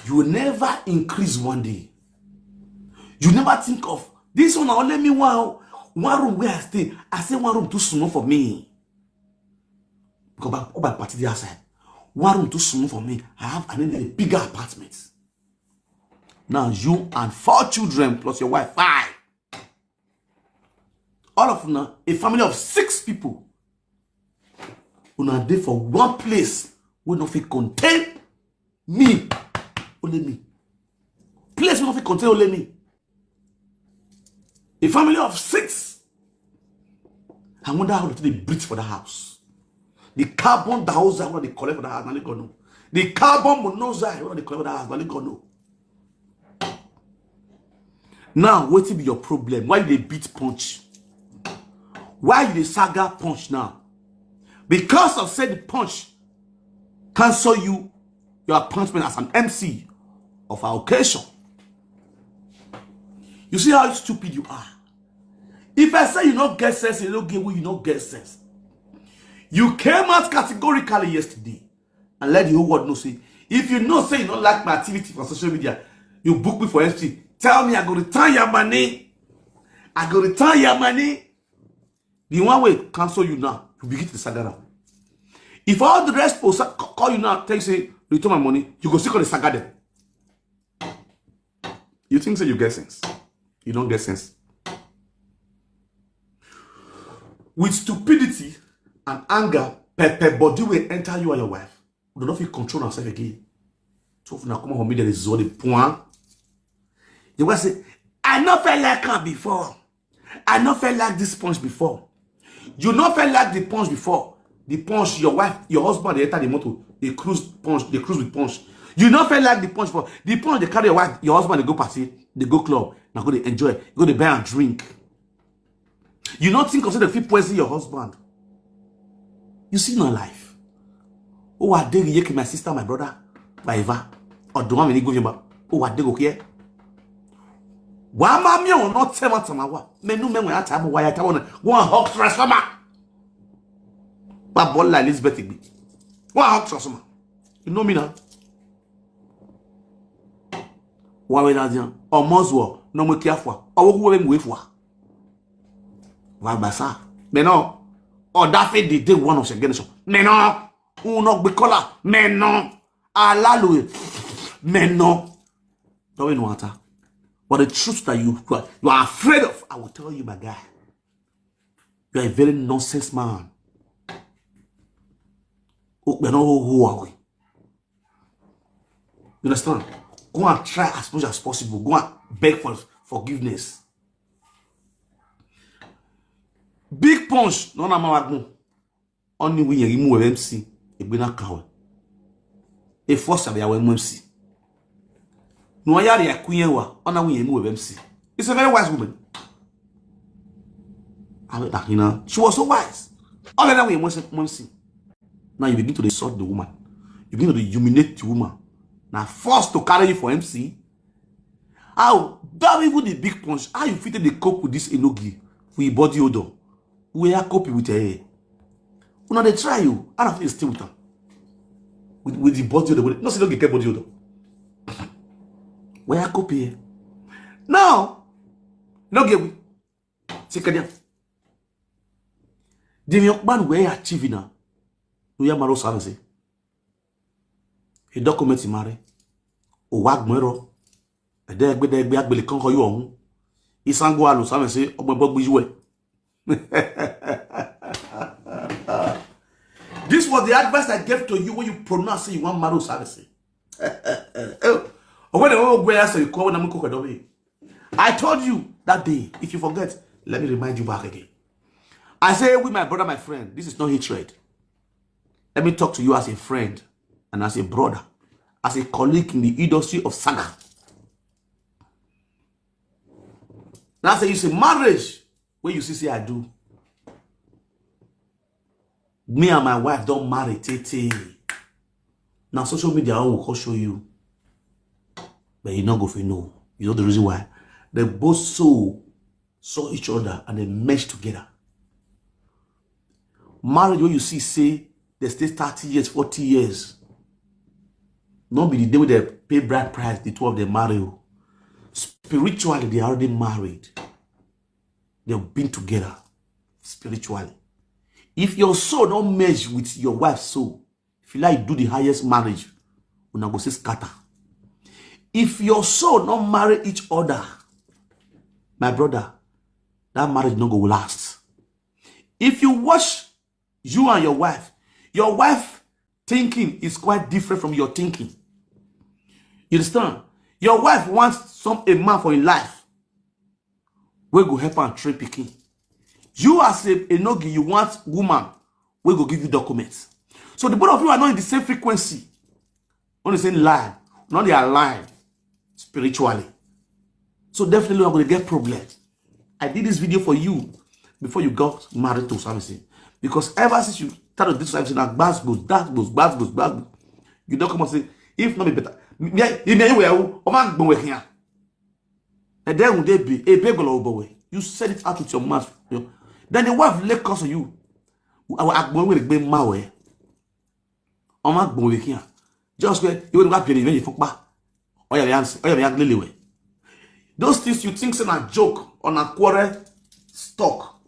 You will never increase one day. You never think of this one. Let me one room where I stay. I say one room too small for me. Because by party the outside, one room too small for me. I need a bigger apartment. Now you and 4 children plus your wife 5. All of them, a family of 6 people, who are there for one place where nothing contain me, only me. Place where nothing contain only me. A family of 6. I wonder how they breathe for the house. The carbon dioxide what they collect for the house, now they go know. The carbon monoxide what they collect for the house, now they go know. Now, what will be your problem? Why they beat punch? Why you the saga punch now? Because of said the punch cancel you your appointment as an MC of our occasion. You see how stupid you are. If I say you don't get sense, you don't get what you don't get sense. You came out categorically yesterday and let the whole world know. Say, if you know say you don't like my activity for social media, you book me for MC. Tell me I go return your money. I go return your money. The one way cancel you now, you begin to saga now. If all the rest will call you now, tell you say return my money, you go still call the saga them. You think say you get sense? You don't get sense. With stupidity and anger, pepper body will enter you and your wife. We do not feel control ourselves again. So if you come on media, this is all the point. You will say, I not felt like her before. I not felt like this punch before. You not felt like the punch before. The punch, your wife, your husband, they enter the motor, they cruise with punch. You not felt like the punch before. The punch, they carry your wife, your husband, they go party, they go club, now go to enjoy, go to buy and drink. You not think of the feel poison your husband. You see no life. Oh, I dare you, my sister, my brother, my Eva, or the one when you go here. Oh, I dare okay. Why mammy or not tell what I'm menu men when I tell why I want to go and hawk transformer. But ball like Elizabeth be. One hawk transformer. You know me now. Why we not young? Or Moswell, no more careful. Or who will wait for? Why basa? Mais non. Or that fait the day one of the generation. Mais non. Ou non be color. Mais non. Allah loué. Mais non. Don't we know what? But the truth that you are afraid of, I will tell you, my guy. You are a very nonsense man. You understand? Go and try as much as possible. Go and beg for forgiveness. Big punch. No, no, only when you remove MC, it be not cow. A force of your MC. No, I are queen. On a way you move MC. It's a very wise woman. I mean, you know, she was so wise. All that way, MC. Now you begin to insult the woman. You begin to humiliate the woman. Now forced to carry you for MC. How that even the big punch? How you fit the cope with this Enogie for your body odor? We are copy with her. You know they try you. I don't think stay with her. With the body odor. No, she don't get body odor. We are copy. Now, no get we. C'est que bien. The young man we are achieving now. We are maro savase. He document he marry. O wag mwero. Ede egbe agbele kan ko yo ohun. Isango alu savase omo bo gbijuwe. This was the advice I gave to you when you pronounce you want maro savase. I told you that day, if you forget, let me remind you back again. I say with my brother, my friend, this is not hatred. Let me talk to you as a friend and as a brother, as a colleague in the industry of saga. Now say you say marriage, where you see I do. Me and my wife don't marry, tete. Now social media I will show you. But you not go for no. You know the reason why? They both saw each other and they meshed together. Marriage, when you see, say, they stay 30 years, 40 years. Not be the day when they pay bride price, the two of them marry. Spiritually, they are already married. They've been together spiritually. If your soul don't merge with your wife's soul, if you like do the highest marriage, you're not going to scatter. If your soul not marry each other, my brother, that marriage not go last. If you watch you and your wife thinking is quite different from your thinking. You understand? Your wife wants a man for your life. We go help her and train picking. You as a Enogie, you want woman, we go give you documents. So the both of you are not in the same frequency, on the same line, not they are aligned spiritually. So definitely I'm going to get problems. I did this video for you before you got married to something. Because ever since you started this something, that bass goes, you don't come and say, if not be better. And then would they be a big over? You said it out with your mouth. Then the wife lay cause of you. I will be my way. Just where you will not be when you fuck back. Oh, yeah, answer. Oh, yeah, Lily. Those things you think are a joke on a quarrel stock.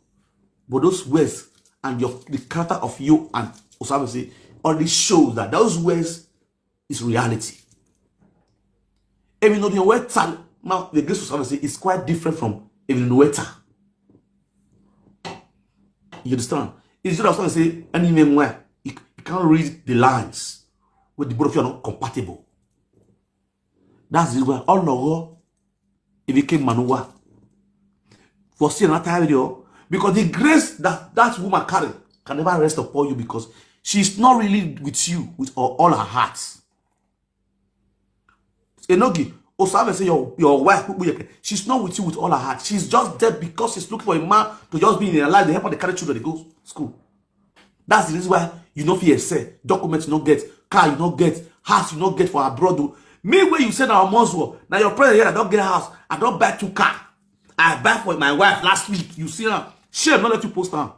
But those words and the character of you and Osama say already shows that those words is reality. Even though your word now the grace Osama say is quite different from even the waiter. You understand? It's just Osama say any name where you can't read the lines where the both of you are not compatible. That's the way all no it became manuwa. For seeing another video, Because the grace that woman carry can never rest upon you because she's not really with you with all her heart. Enogie, Osama say your wife, she's not with you with all her heart. She's just there because she's looking for a man to just be in her life. They help her to carry children, they go to school. That's the reason why you know fear say documents you not get, car you not get, house you not get for abroad. Me where you said our Muslim, now your brother here I don't get a house, I don't buy 2 cars. I buy for my wife last week. You see her, shame not let you post her.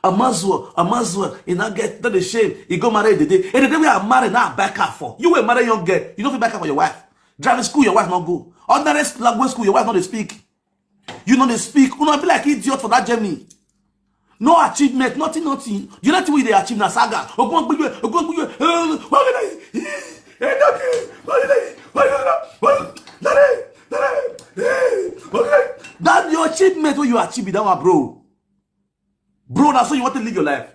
A Muslim, he not get not the shame. He go marry the day. And the day we are married now, buy car for. You will marry young girl. You don't feel buy car for your wife. Driving school, your wife not go. Ordinary language school, your wife not they speak. You know they speak. You not be like idiot for that Germany. No achievement, nothing. You know what they achieve na saga. That's your achievement when you achieve that one, bro. Bro, that's how you want to live your life.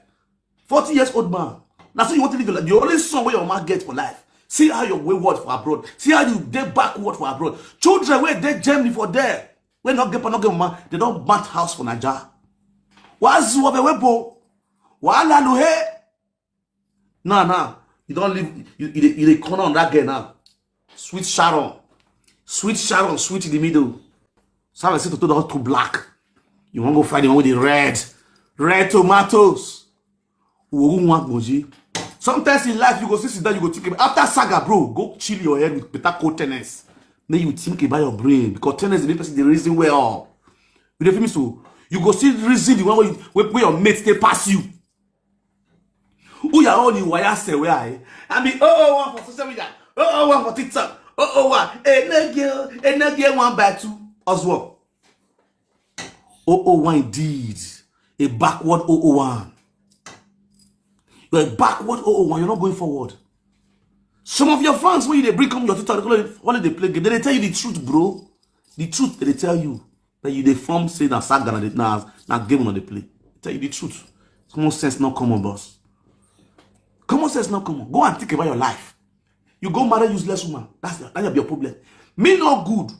40 years old man. That's how you want to live your life. The only son where your man gets for life. See how you're wayward for abroad. See how you they backward for abroad. Children where they Germany for there. When not get man, they don't mat house for Nigeria. What's what the webo? Wala no he? Nah. You don't live. You corner on that girl now. Sweet Sharon, sweet in the middle. So I say to the too black. You want to go find the one with the red tomatoes. Sometimes in life you go sit down, you go think about after saga, bro. Go chill your head with better cold tennis. Then you think about your brain because tennis is the reason where all. You feel me? So you go see reason the one where your mates they pass you. Who you only wire say where I mean 001 for social media, 001 for TikTok, 001 Enogie 1 by 2 as well. 001 indeed. A backward 001. You're a backward 001, you're not going forward. Some of your fans, when they bring come your TikTok, when they play game, they tell you the truth, bro. The truth, they tell you. That you they form say that saga na game on the play. They tell you the truth. Common sense not common, boss. Common sense not common. Go and think about your life. You go marry useless woman. That's your problem. Me not good.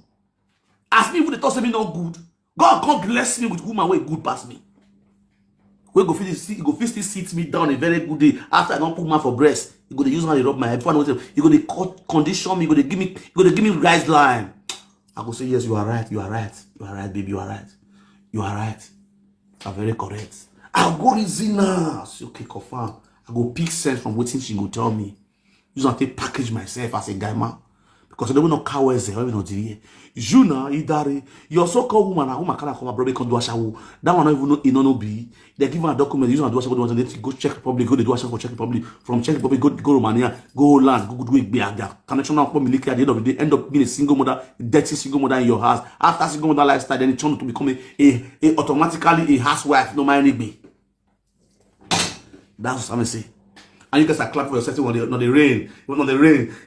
As me when they talk say me not good. God can't bless me with woman way good past me. We go still sit me down a very good day after I don't put man for breast. You go to use man to rub my head. You go to condition me. You go to give me rise line. I go say yes, you are right, baby, you are right. You are very correct. I'll go reason now. Say okay, confirm. I go pick sense from what she go tell me. You don't take package myself as a guy man. Because I don't know how is it. You know, you're so called woman, woman can't come abroad because do a show. That one not even no be. They give her a document, you don't do a show, they go Czech Republic, go to do a show for Czech Republic, from Czech Republic, go Romania, go Holland, go do it big. Connection now come military at the end of the day, end up being a single mother, dirty single mother in your house. After single mother lifestyle, then it turned to become a automatically a housewife, no mind me. That's what I'm saying. And you guys are clapping for yourself on the rain.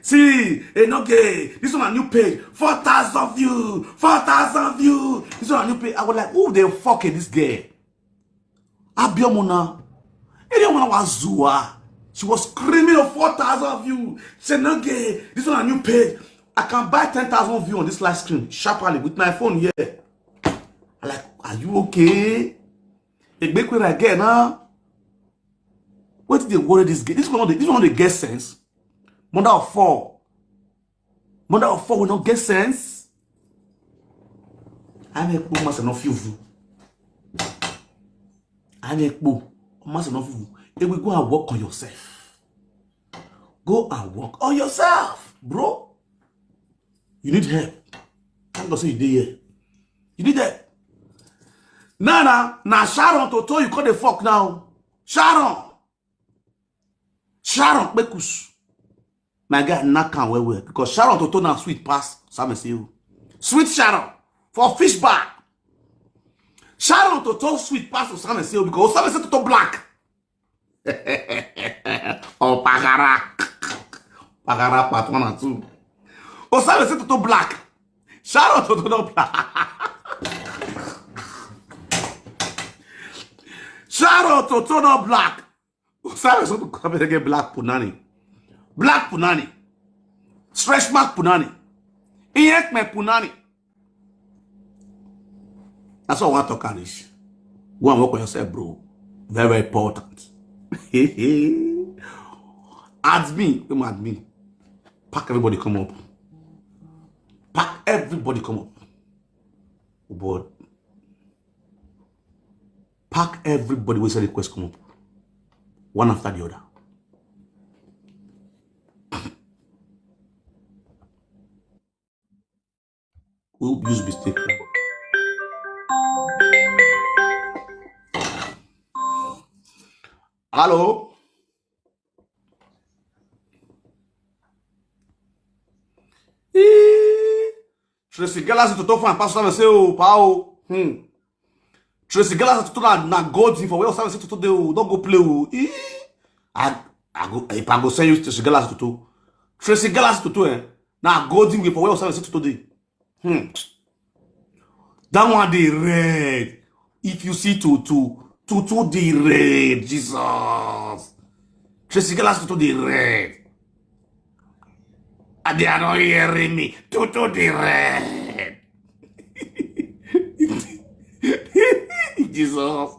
See, Enogie, this one a new page. 4,000 views. 4,000 views. This one a new page. I was like, who the fuck is this girl? Abiomona. Anyone was Zua. She was screaming of 4,000 views. She said, Enogie, this one a new page. I can buy 10,000 views on this live stream sharply with my phone here. I'm like, are you okay? A big one again, huh? What did they worry this girl? This one not the get sense. Mother of 4 will not get sense. I make book must enough you. I make book must enough you. If we go and work on yourself. Go and work on yourself, bro. You need help. I'm gonna say you did here. You need help. Now Sharon Toto, you call the fuck now. Sharon Bekus. My guy not can well because Sharon Toto now sweet pass. Some say you. Sweet Sharon for fish bar. Sharon Toto sweet pass to some say because some say Toto black. Oh Pagara. Pagara part 1 and 2. Oh some say Toto black. Sharon Toto not black. Sharon Toto not black. Sorry, so to come again black punani. Black punani. Stretch mark punani. Iyek me punani. That's what I want to talk this. Go and work on yourself, bro. Very, very important. Admin. Pack everybody come up. Pack everybody come up. Oh boy. Pack everybody with a request come up. One after the other. We'll use mistake. Hello? Tracy Galas to talk and pastor say oh pao. Tracy Galas to na God for where say to don't go play oh. I go if I go send you Tracy Galas to Tracy Galas to na God for where say to today. That one the red. If you see to the red, Jesus. Tracy Galas to the red. And they are not hearing me. To the red. Jesus.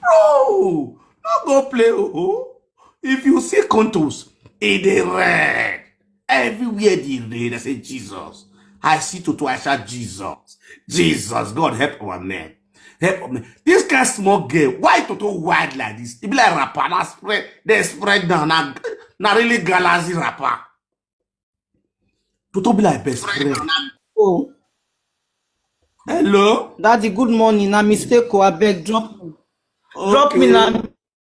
Bro, not go play. Oh. If you see contours in the red, everywhere the red, I say Jesus. I see to I shout Jesus. Jesus, God help our man. Help me. This kind of small girl, why Toto wide like this? It be like rapper, na spread, they spread down, na really galaxy rapper. Toto be like best friend. Oh, Hello? Daddy, good morning. Na mistake, I beg, drop me. Okay. Drop me, na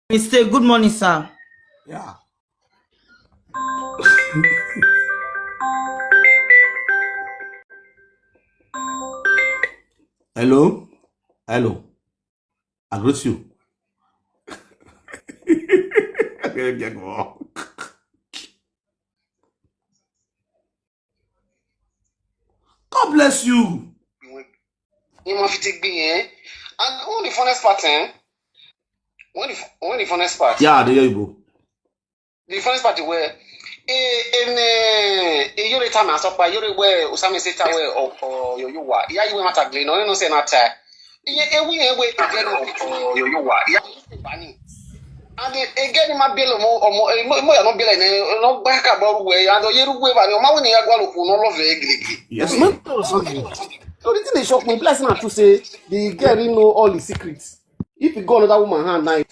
mistake. Good morning, sir. Yeah. Hello? Hello. I greet you. God bless you. You must take me, eh? And on the funniest part, eh? When the funniest part? Yeah, there you go. The funniest part where in your time I stop by your way or some say tower or you are. Yeah, you want to glean, no say not. Yeah, we wait to get on you are. Yeah, and again, my bill or more no bill and no back about way, and you way by your money. I go to no love egg. Yes, So the thing they shock me, blessing not to say the girl didn't know all the secrets. If you go another woman hand now, you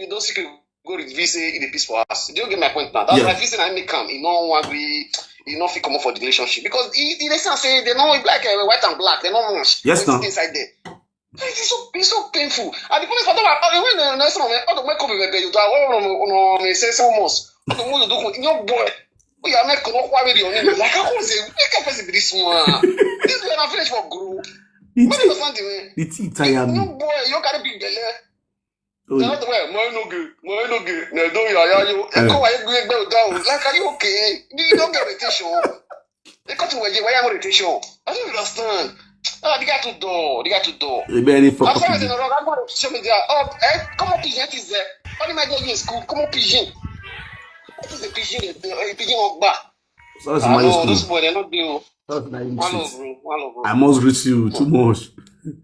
don't secret go reveal say in the peace for us. Do you get my point now? That's why I feel I make come. You know, want be you know, fit come up for the relationship because they say they know black white and black. They know much. Yes, no. Inside there. It's so painful. And the police, when the next one, all the way come baby, you do all say so much. All the way you do, your boy. We are making no quality on him. Like how say we can pass this one. This is not finish for group. The tea tire me. No boy, you gotta be belly. Not the way, no good. No, do you? Go away, go down. Like, are you okay? You don't get rotation. They got to where you are rotation. I don't understand. They got to do. The very fuck. I'm sorry, I'm going to show me there. Oh, come on, pigeon is there. What am I doing in school? Come on, pigeon. What is the pigeon? Pigeon of back. So that's my school. This boy, they're not doing. Hello, I must greet you too much.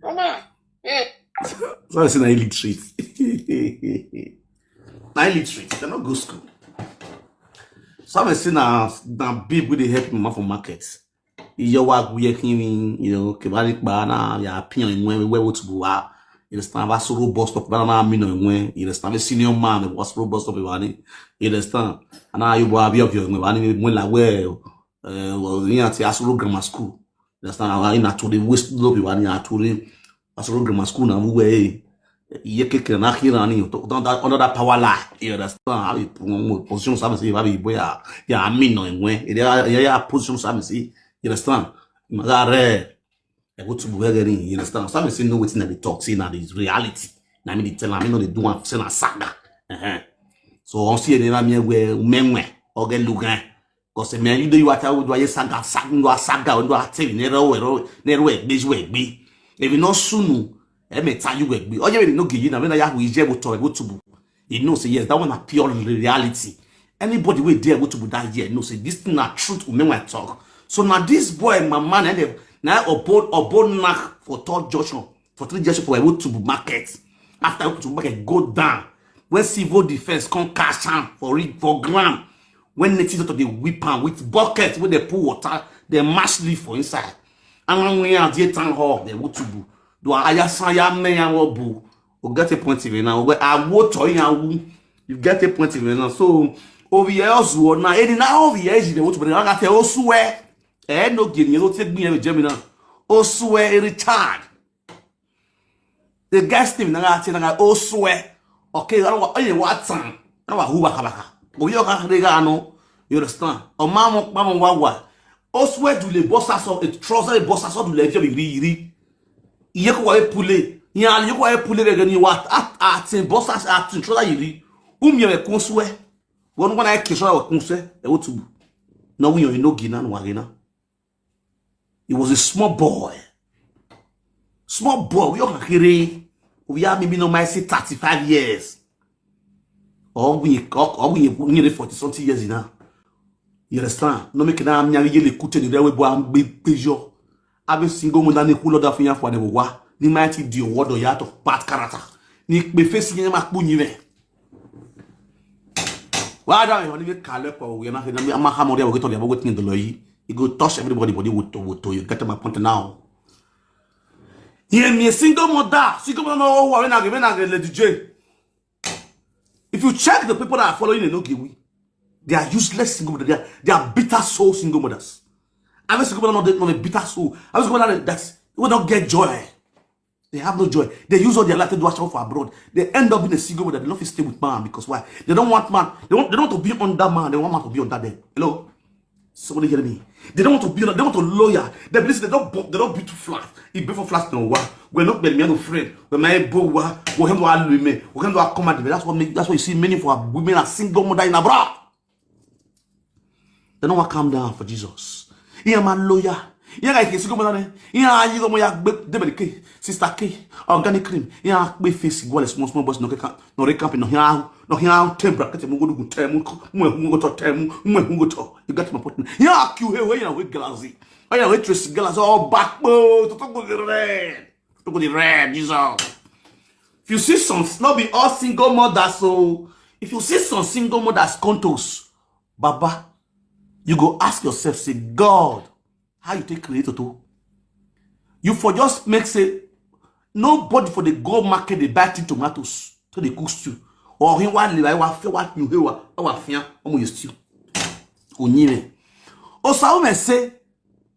Mama, yeah. So I say na illiterate. Na illiterate. They not go school. So I say na babe wey dey help mama for market. Iyo wa guye kini, you know, kebari ba na ya pion enwe we wo tubu wa. You understand? Va soro bus stop ba na mi no enwe. You understand? Senior man was soro bus stop ba ni. You understand? Ana you bo abi of your enwe ba ni mo la we well ni ati asoro grammar school. You understand? Ina to the west lope ba ni aturi asoro grammar school na mu we ye keke na hirani under that power line. You understand? Position sabe se ba bi boya ya mi no enwe. Ya position sabe se. You understand? Magare go to Bulgaria, you understand? Some say no waiting that they talk, say now is reality. Now me they tell me no they do one say na saga. So on see they na me where menwe or get lugan. Cause me you do you ata do you saga do tell nero be. If you no sunu e me tell you we be. Oh you no give you na me na ya we je go to you know say yes that one a pure reality. Anybody wey there go to that year know say this thing na truth will make my talk. So now this boy, my man, and now upon knock for third junction, for 3 junction for able to market. After able to market, go down. When civil defense come cash am for ground. When natives to the whip am with buckets where they pour water, they mash leaf for inside. And when you are town hall, they want to do a ya me ya bu. We get a point in now. I want to you get a point in now. So over here also now, any now over here they want to bring. I got to swear. No getting you don't take me every Gemini. Swear Richard. The guest team now I swear. Okay, I don't want what time. I don't want who bakabaka. You understand? O mama wawa. Swear do le boss aso et trouser le boss aso do le vie ri. Iye ko wa poulet. Yan yo ko wa poulet re gani wat at boss aso at trouser yiri. Mi e konswe. Won wana e kesho wa konswe e wotubu. No we Enogie na no arena. He was a small boy. Small boy. We are here. We are maybe no might say 35 years. Or we 40 something years now. You understand? No make na amnya le kute de we bo am bejo. Ave single mo na ne kulo da fian for the wa. Ni mighty di word ya to part character. Ni be face yin ma kpu nyi. Why don't you even call up or we are not going to we get on the about in the lawyer. You go touch everybody body with to you get my point now. Here me a single mother no when I let DJ. If you check the people that are following Enogie, they are useless single mothers. They are bitter soul single mothers. I mean single mother not a bitter soul. I was going that will not get joy. They have no joy. They use all their life to do for abroad. They end up in a single mother. They don't stay with man because why? They don't want man. They don't want to be under man. They want man to be under them. Hello? Somebody hear me? They don't want to be under. They want to lawyer. They believe they don't be too flat. If before flat no wa, we not be no friend. We may bo wa, we can do a lume, we can do a command. That's what you see many for women are single mother in abroad. They don't want to calm down for Jesus. He a man lawyer. Yeah, like single mother. Yeah, you go moya debelike, sister K, organic cream. Yeah, be face go small boys no recamp no here temper get mu go temu mu go to temu mu go to. You got my point. Yeah, you here when you with glassy. Oh yeah, wait trace glass all back to go the red. To go the red, Jesus. If you see some not be all single mothers, so if you see some single mothers contos, Baba, you go ask yourself, say, God, how you take creator to? You for just make say nobody for the go market they buy tomatoes to the cook stew. Or he want live I feel what you hear our fian you stew. Onime. O sa me say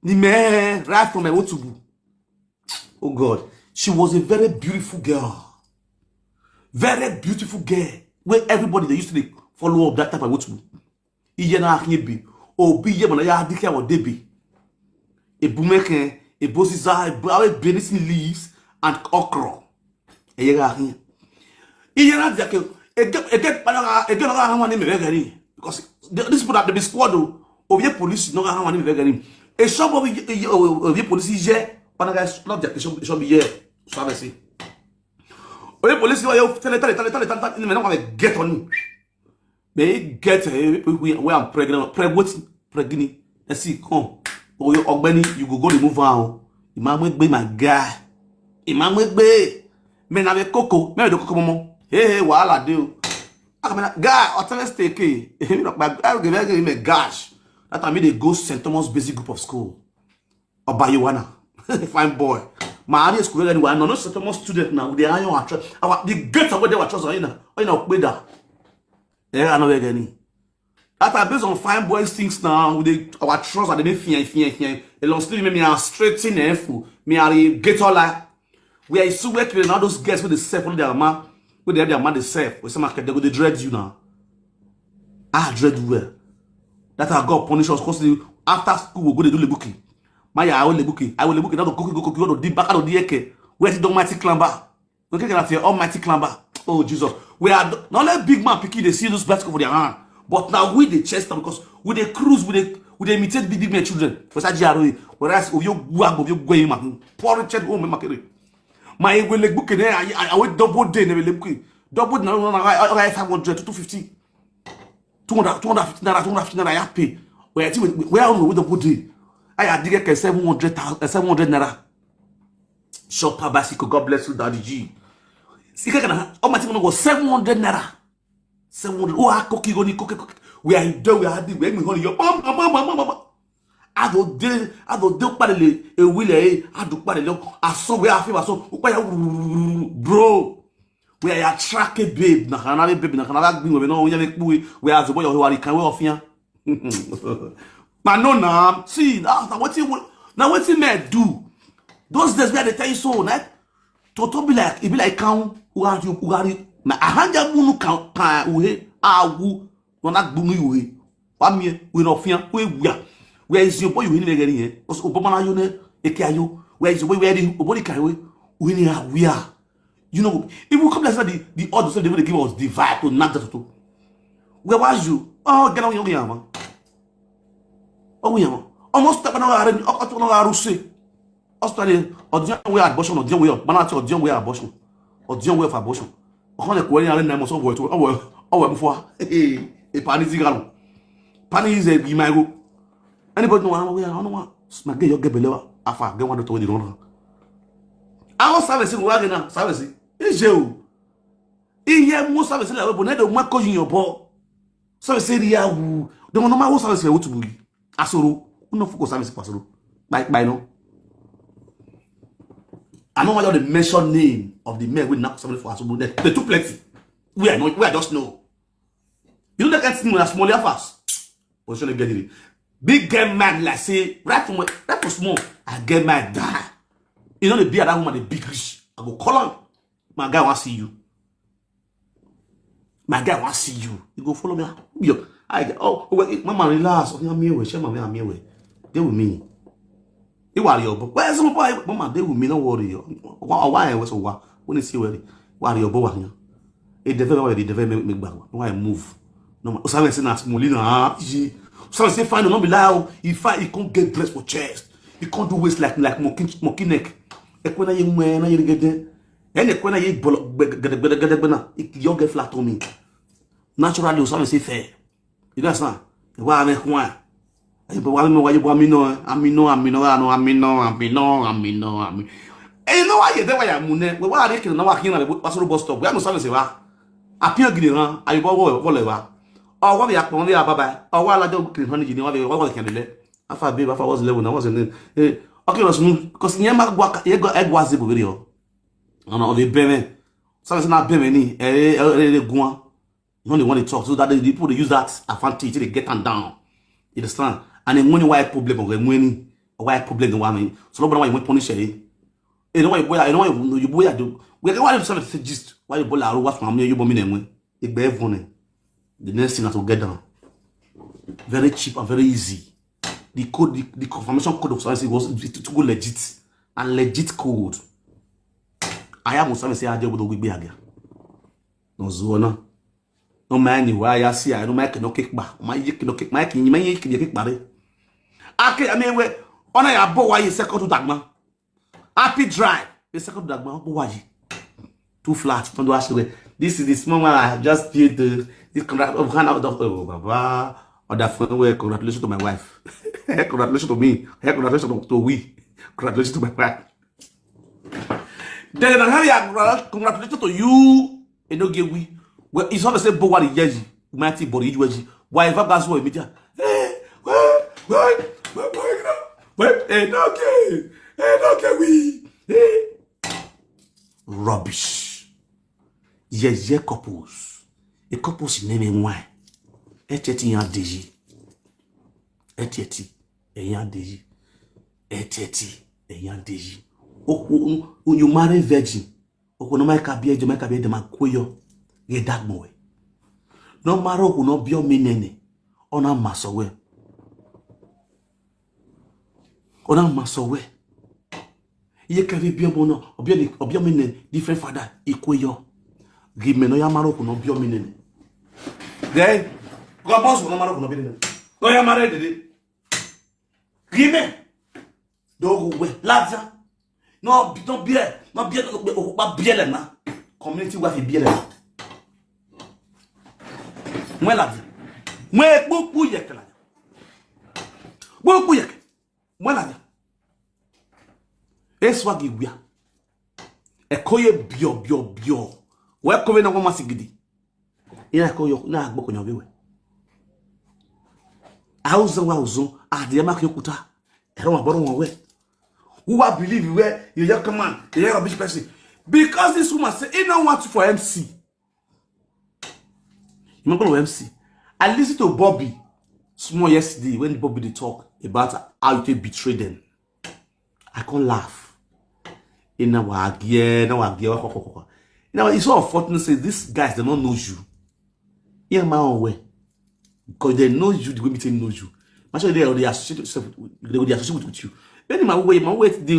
ni me right from my wotubu. Oh God, she was a very beautiful girl. Very beautiful girl. Where everybody they used to follow up that type of wotubu. Iye na akinye obi ye mana ya dike wa debi. A boommaker, a bossiza, a benison leaves, and okra. A year here. A because this put up the squad of your police, no one in a shop of your police, but I guess not that shall be here. So I say, oh, police, tell get on. They get we are pregnant, pregnant, and see, come. Oh, you Ogbeni, you go remove on. Imam be my guy. Imam be. Men have a cocoa. Men do cocoa momo. Hey, while I do. I mean, guy, or tell stay key. I'll give him a gosh. That I mean, they go St. Thomas Basic Group of School. Or Bayuana. Fine boy. My area school anyway. No, St. Thomas student now. They are your trust. The gate of where they were trusting. You know, better. Yeah, I know they're getting. That are based on fine boys things now with our trust and the fear. A long story me are straighten me are get all that. We are so working now those guys with the self with their man with their man the self. With some market they go they dread you now. I dread you well. That I got punish us because after school we go they do the booking. My I will the booking. I will the booking. Now go to the back of the eke. Where's the almighty clamber? We can have your almighty clamber. Oh Jesus. We are not let big man picking they see those baskets for their hand. But now we the chest because we the cruise we imitate big men children. For such a whereas of your guag of your going poor chat home makere. My will like book I will double day never look double now I 500 to 250. 250 naira ya pay. Where are we with the body? I had to get 700 naira. Shopper bicycle, God bless you, Daddy G. See, all my thing was 700 naira. 700. Oh, I cook it. We are there, we are the way we hold your bum. I don't do parallel a willy, I do parallel. I saw where I feel so. Bro, we are attracted, babe. Nakanale, babe, Nakanala, we know we are the boy who are can off here. But no, now, see, now what you may do. Those days where they tell you so, right? To be like, it be like count who are you, my ahanja munu count, uhe, awu, not boomy uhe. Pamie, we no fear, where is your boy you in again here? Because Obama, you know, Ekayo, where is the way where the body carry, we are. You know, if we come like the odds of the give us the vibe to not to. Where was you? Oh, get on your yama. Oh, yeah, almost step another Russi. Australia, or the way abortion, or the way of Banat, or the way abortion, or the way of abortion. On a query, I am also going to before a panic. Pani is a Gimago. Anybody know where I don't want? Smaggy, you get below. Afa, get one to the owner. Our service in Wagner, service is you. In here, most service level, but not the one causing your ball. So I said, yeah, don't know my service to be. Asuru, no focus service passuru. By no. I know why the mention name of the men we knock somebody for Asubu. The two plenty. We are just know. You know that thing when smaller fast. Position get it. Big game man like say right from small. I get my die. You know the beard that woman the big rich. I go call on. My guy want see you. My guy want see you. You go follow me. Yo, mama relax. I'm here. Share my I'm here. They with me. You are your boy. Where's my boy? Mama, they with me. Don't worry. Why I was so what? When you see where your boy here. It develop make back. Why move? No, so I say na smolina. So I say fine. No be lie. If he can't get dressed for chest, he can't do waist like monkey neck. Ekwena ye mwe na yiri gede. Ene ekwena ye gede. You get flat on me. Naturally, so I say fair. You understand? Why I'm one. Why you want me no? I know. And you know why you there? Why I'm mune? Why are you now walking on the bus stop? We are not saying wa. Appear gini ran. Ayi bo whatever. Oh, what we are only baba. Oh, why I don't clean honey? You know what can do? Afa babe, afa was level. I wasn't. Okay, was because nyama gwa ye go egg was the video. Ono the beme. So it's not beme ni. Gwa. You only want to talk so that the people they use that advantage they get them down. You understand? And then when you white problem or when white problem the one so nobody why you want punish it. You know why you boy do. We can why some just why you boy la what from you bomb name. It be everyone. The next thing to get down. Very cheap and very easy. The code, the confirmation code of science was to go legit and legit code. I am also say I do with be again. No zona. No man, why I see I don't make no kick back. My no kick my king, my kick back. I mean, where on I bought why you second to Dagma. Happy drive. The second to Dagma, why? Too flat. Don't ask the way. This is the small one I have just built this contract of Hannah Doctor Baba. Or that phone way, congratulations to my wife. Congratulations to me. Congratulations to we. Congratulations to my wife. Then congratulations to you. And don't get we. Well, it's not the same boy in Yeji. Mighty body, you Yeji. Why if I got so immediate? Okay, we. Rubbish. Yes, couples. A couple's name why. Etieti yan deji. Etieti yan deji. Etieti yan deji. You marry virgin. No make a be the man koyo. Ye that boy. No maro who no bio menene. Ona masowe. Ona masowe. Ye can be bio mono. Obio menene. Different father. Ikoyo. Give me no ya maro who no bio menene. Then. God boss will not know. No, you're married. Give me. Don't go Lazza. No, beer. Not beer. Na community wife beer. Well, Mwe boku yeke la. Boku yeke. Mwe la. Eswa gibia. Ekoye bio. We kowe na wama sigidi. Ina koyo na agbo konyo bewe. Auzo adiyama kyokuta. Ero maboro wonwe. Who I believe where you young man, you're a rubbish person. Because this woman said, he don't want you for MC. You remember MC? I listened to Bobby small yesterday when Bobby they talk about how they betray them. I can't laugh. In our gear, it's so unfortunate to say these guys, they don't know you. In my own way. Because they know you, the way they know you. I'm sure they associate with you. Then my way to deal.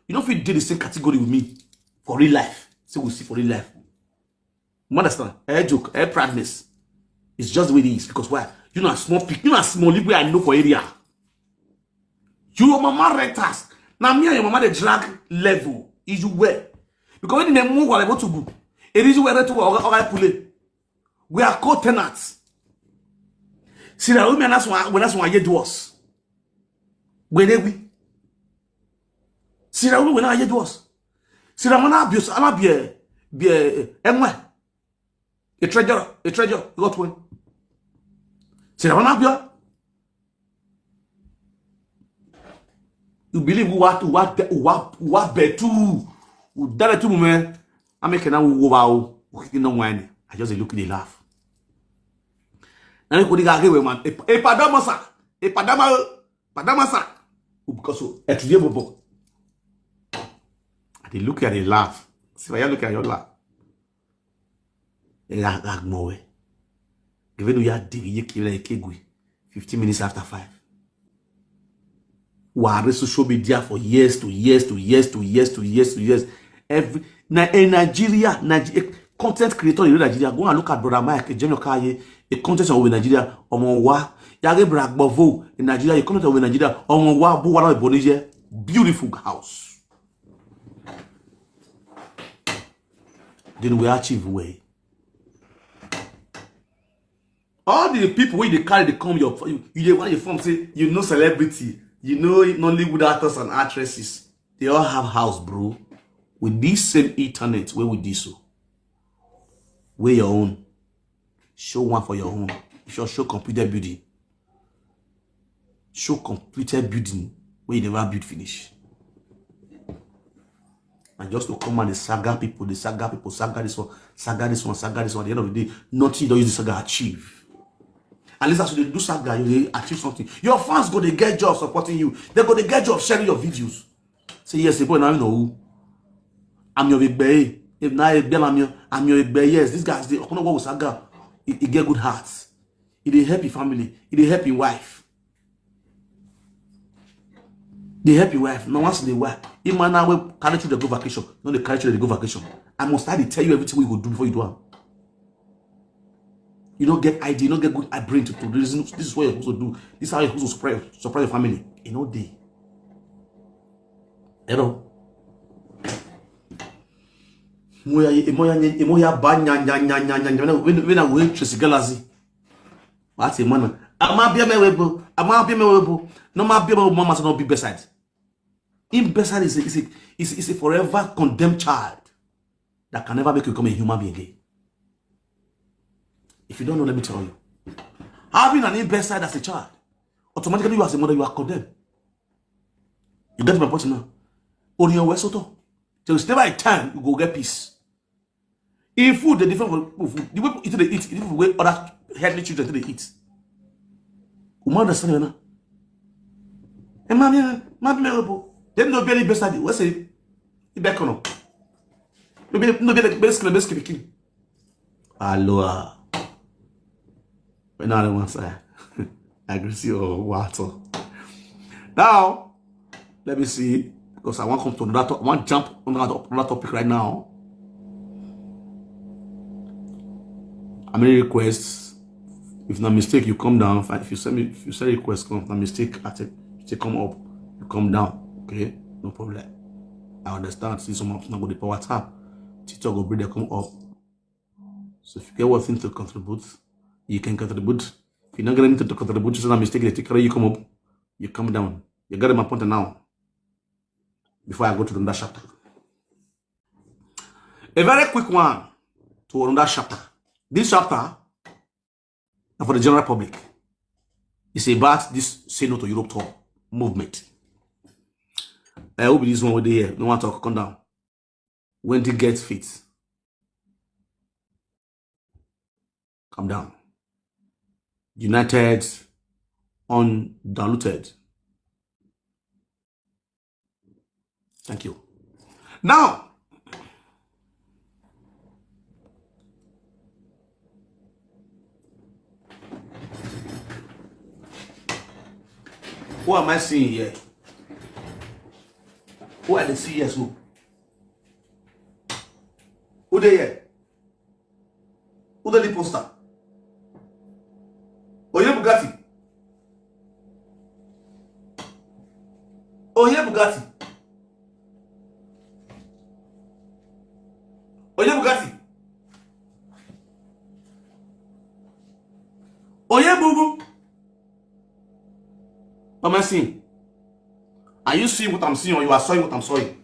You don't feel deal the same category with me for real life. So we'll see for real life. You understand? A joke, a proudness. It's just the way it is. Because why? You know a small pick, you know a small league where I know for area. You are mama rectors. Now me and your mama the drag level is you where. Because when they move while I go to go, it is where to or pull. We are co-tenants. See that women that's why you do us. When we si la wou na ye dos. Si la mana abuse ala bien enwe. A treasure got one. Si la mana abuse. You believe what betu. U dare tu me. I make na wo wow. No wine. I just look they laugh. Na ko diga ge we man. E padama sa. Because etuye bobo. They look at it, laugh. See why you look at your laugh. They lag more. Given you had dig, you like 15 minutes after 5. We are social media for years to years. Every in Nigeria, content creator in Nigeria. Go and look at Brother Mike, General Kaye, a content of Nigeria. Omonwa, Yage Brag Bovo in Nigeria. A content of Nigeria. Omonwa, Buwana Bonije. Beautiful house. Then we achieve way. All the people where they carry, they come you want your form say you know celebrity, you know Nollywood actors and actresses. They all have house, bro. With this same internet, where we do so. Where your own. Show one for your own. Show computer building. Show computer building where you never build finish. And just to come and the saga people, saga this one. At the end of the day, nothing you use the saga achieve. At least as you do saga, you achieve something. Your fans go to get jobs supporting you. They go to get jobs sharing your videos. Say yes, boy, now you know who. I'm your big bay. If now I'm your big bay. Yes, these guys they go with saga. It get good hearts. It a happy family. It a happy wife. The happy wife, no once the wife. If man now will carry you to go vacation, not the carry you to go vacation. I must start to tell you everything we go do before you do it. You don't get idea, you don't get good brain to do this. This is what you're supposed to do. This is how you're supposed to surprise your family. You know day. Hello. Moya banya. When I went to Galazi. What's a man? I'm not be me. No ma be mama no be beside. In beside is a forever condemned child that can never make you become a human being again. If you don't know, let me tell you. Having an imbecile as a child, automatically you as a mother, you are condemned. You get my point now? On your way, so there is never a time you go get peace. In food, the different food, the way they eat, the different way other healthy children they eat. You understand now? And mommy, then no belly beside you. What's it? You back on. No belly best kid. Aloha. But now I want to say aggressive or water. Now, let me see. Because I want to come to another topic. I want to jump on another topic right now. How many requests? If not mistake, you come down. If you send a request, come. If not mistake, I take come up. You come down. Okay, no problem. I understand. See some options not go to power tap. TikTok will bring them come up. So if you get one thing to contribute, you can contribute If you're not getting into the contribute, it's not a mistake. You come up, you come down. You got my point now. Before I go to another chapter. A very quick one to another chapter. This chapter is for the general public. It's about this Say No to Europe tour movement. I hope this one will be here. No one talk, come down. When it gets fit, come down. United, undiluted. Thank you. Now, who am I seeing here? Who are the CES? Who they here? Who the poster? Oye Bugatti. Oye Bugatti. Oye Bugatti. Oye Bubu. Am I seeing? Are you seeing what I'm seeing, or you are seeing what I'm seeing?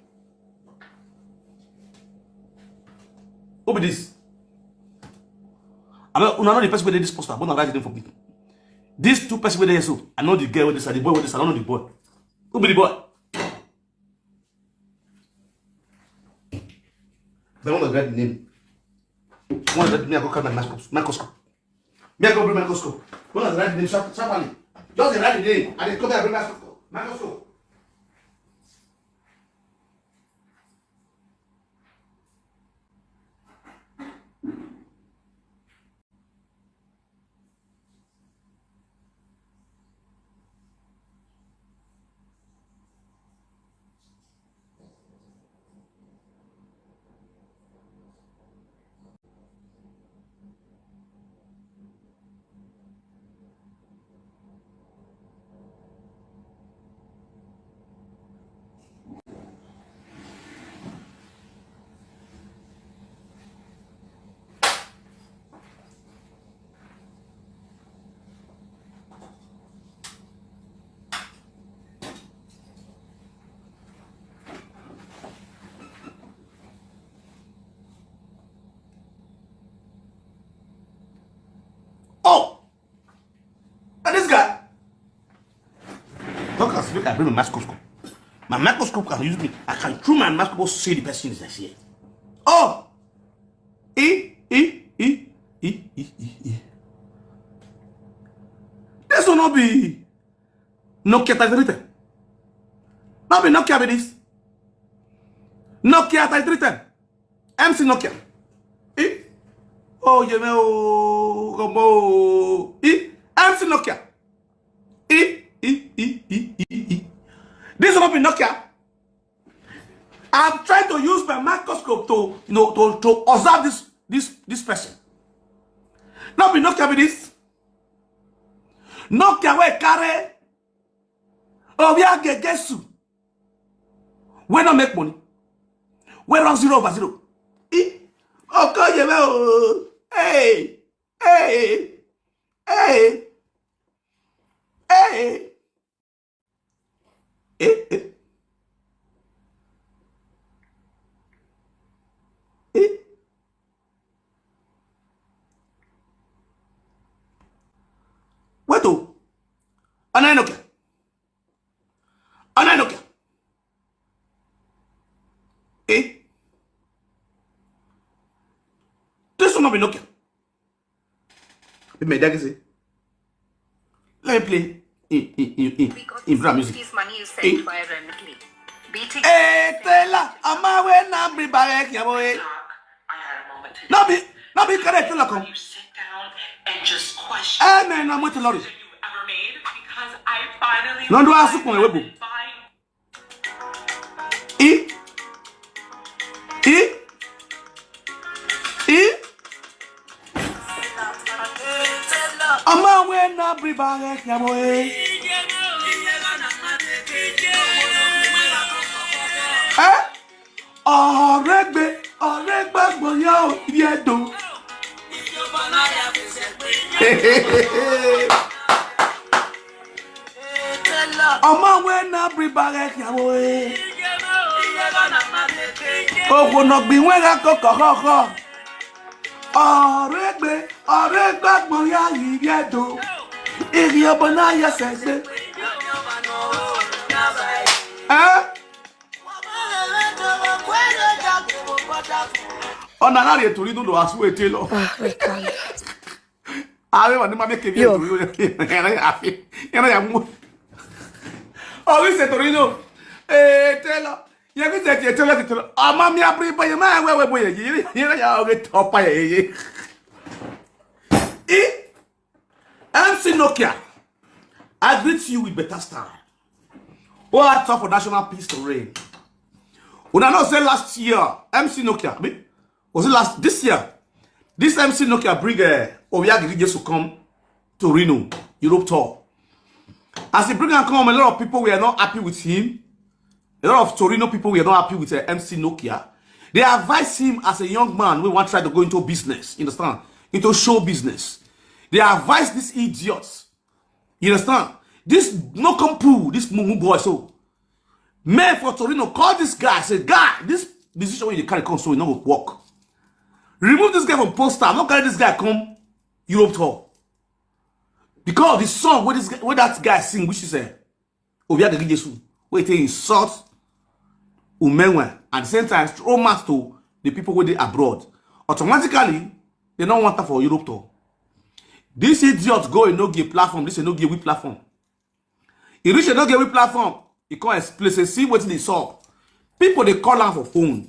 Who be this? I know the person who did this poster. I'm going to write it for me. These two persons were there, so I know the girl with this, the boy with this, I don't know the boy. Who be the boy? They want to write the name. Want to write me, I go carry my microscope. Me, I go bring microscope. Want to write the name sharply. Just write the name, and then come here and bring microscope. Oh! And this guy. Look as if I bring my microscope. My microscope can use me. I can through my microscope see the person is here. Oh! This will not be Nokia 3310. Not be Nokia with this. Nokia 3310. MC Nokia. Oh, you know, como MC Nokia. This will not be Nokia. I'm trying to use my microscope to to observe this person. Not be Nokia with this. Nokia we carry. Oh, we are get you. We don't make money. We run 0 over 0. Okay, you know. Hey. What do? Ananokia. This will not be Nokia. Let me play in Bra music. Money is sent via Remitly. Beating. Tela, amawe na bribarek ya boy. I had a moment to No be correct to you sit down and just question man, I'm with the lorry. you've ever made because I finally No do ask for webo. Amawe na bribarek ya boy. Ọ̀rẹ́gbẹ́ gbọ̀nyá ò rí ẹ̀dùn. Oma we na bri bagek ya we. Ogo no gbi we ga kokoko. Oregbe mo ya yigedo. Iri obona ya sese. Ona na re tori do asu ete lo. Awe wa ni ma make bi tori. Era ya mu. Oh, we say Torino. Tell you can say tell us. Oh, mommy, I pray for you, man. Where boy? You know, get top by MC Nokia. I greet you with better style. Oh, I talk for national peace to reign. When I know say last year, MC Nokia, was it this year? This MC Nokia bring Obiagi just to come to Reno, Europe tour. As he bring and come, a lot of people were not happy with him. A lot of Torino people were not happy with MC Nokia. They advised him as a young man who want to try to go into business, you understand? Into show business. They advised these idiots. You understand? This no compu, this mumu boy, so man for Torino, call this guy, say, guy, this decision when you carry come, so it not work. Remove this guy from poster. I'm not carry this guy come Europe tour. Because the song where that guy sing, which is Obiagi Jesu, where they insult Umenwe, at the same time throw mass to the people where they abroad. Automatically, they don't want that for Europe tour. This idiot go Enogie platform, this Enogie we platform. He reach Enogie we platform, he come explain, say, see what they saw. People they call out for phone.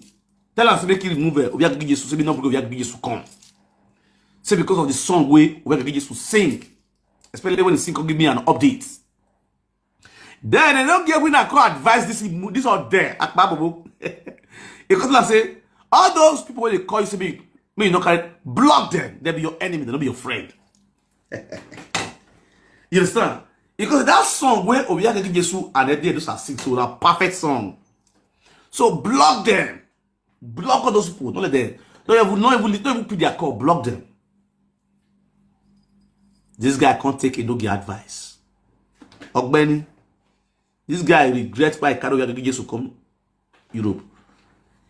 Tell us to make it remove Obiagi Jesu, say not Obiagi Jesu come. Say because of the song where Obiagi Jesu sing. Especially when the sync give me an update. Then they don't get when I call advice this or there at Babu. Because I say all those people when they call you say me you not carry block them. They be your enemy, they don't be your friend. You understand? Because that song where Obiagi Jesu and they just sing so that perfect song. So block them. Block all those people. Don't let them. Don't even put their call. Block them. This guy can't take Enogie advice. Ogbeni, this guy regrets why Obiagi Jesu come Europe.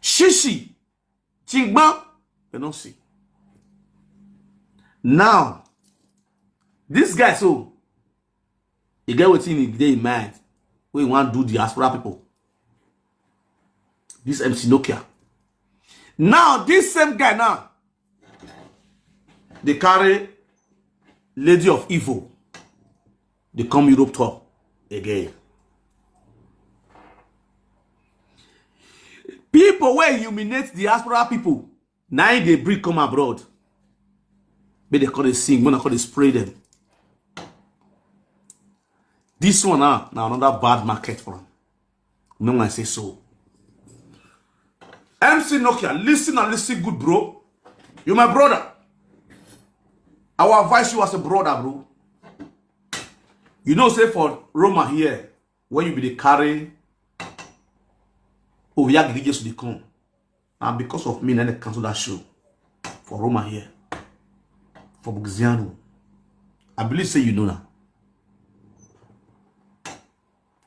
Shishi, Chingba, you don't see. Now, this guy so he get what he in mind. We want to do diaspora people. This MC Nokia. Now, this same guy now, they carry Lady of Evil. They come Europe tour again. People where humiliate diaspora people, now they bring come abroad. But they call they sing, when they call they spray them. This one now another bad market for them. No I say so. MC Nokia, listen and listen good, bro. You're my brother. I will advise you as a brother, bro. You know, say for Roma here, when you be the carry, Obiagi Jesu to come. And because of me, then they cancel that show. For Roma here. For Buxiano. I believe say you know now.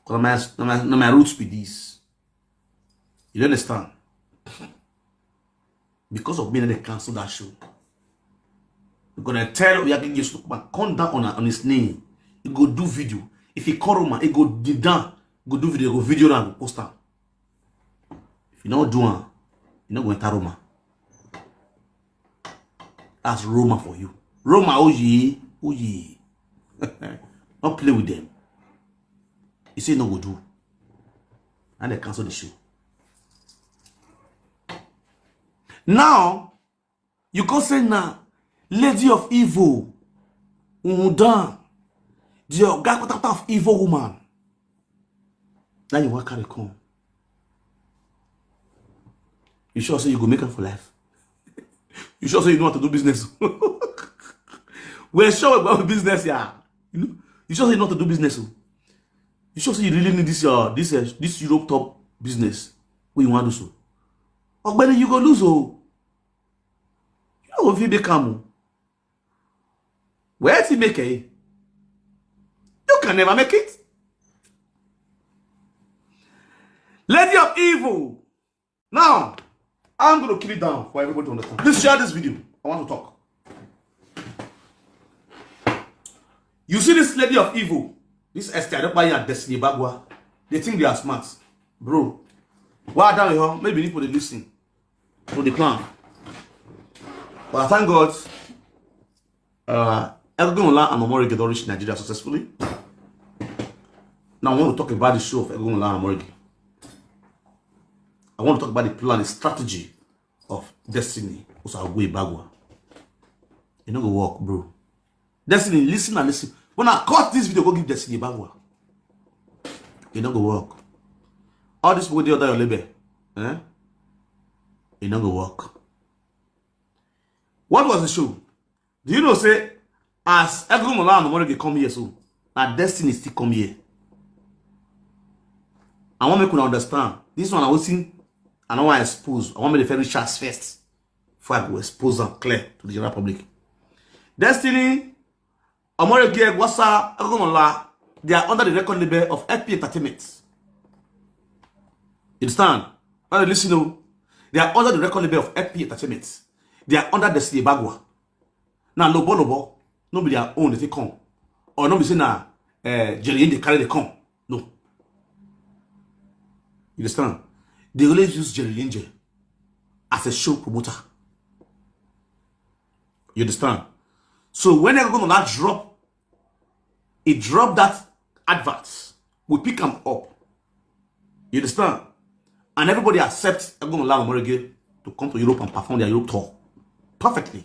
Because my roots be this. You understand? Because of me, then they cancel that show. You're gonna tell Obiagi Jesu to come down on his name. He go do video. If he call Roma, he go down, go do video, go video and go post am. If you don't do it, you're not going to Roma. That's Roma for you. Roma, oh yeah. Don't play with them. You say no go do. And they cancel the show. Now, you go say now, Lady of Evil, Umudan, the guy of evil woman. Now you want carry come. You sure say you go make her for life? You sure say you know how to do business? We're sure about business, yeah. You sure say you know how to do business? You sure say you really need this Europe top business? What you want to do so? Or better you go lose, oh. You know if you become. Where did he make it? You can never make it. Lady of evil. Now, I'm going to kill it down for everybody to understand. Please share this video. I want to talk. You see this lady of evil, this Esther Edokpayi and Destiny Ebagua, they think they are smart. Bro, why down here? Maybe people they listen to the plan. But I thank God, Ebagua and Enogie don't reach Nigeria successfully. Now I want to talk about the show of Ebagua and Enogie. I want to talk about the plan, the strategy of Destiny. Also, Ebagua. It not gonna work, bro. Destiny, listen and listen. When I cut this video, go give Destiny Ebagua. It not gonna work. All this people the other label, it not gonna work. What was the show? Do you know? Say as Ebagua and Enogie come here, so now Destiny still come here. I want to make you understand. This one I was seeing. I don't want to expose. I want me to very shots first before I go expose them clear to the general public. Destiny, Enogie, Wasa, Ebagua, they are under the record label of FP Entertainment. You understand? When you listen, they are under the record label of FP Entertainment. They are under Destiny Ebagua. Now, Lobo, nobody their own if they come. Or nobody say now, Jerry, they carry the come. No. You understand? They always use Jerry Linje as a show promoter. You understand? So when they're going to drop, it drop that advert. We pick them up. You understand? And everybody accepts Enogie to come to Europe and perform their Europe tour. Perfectly.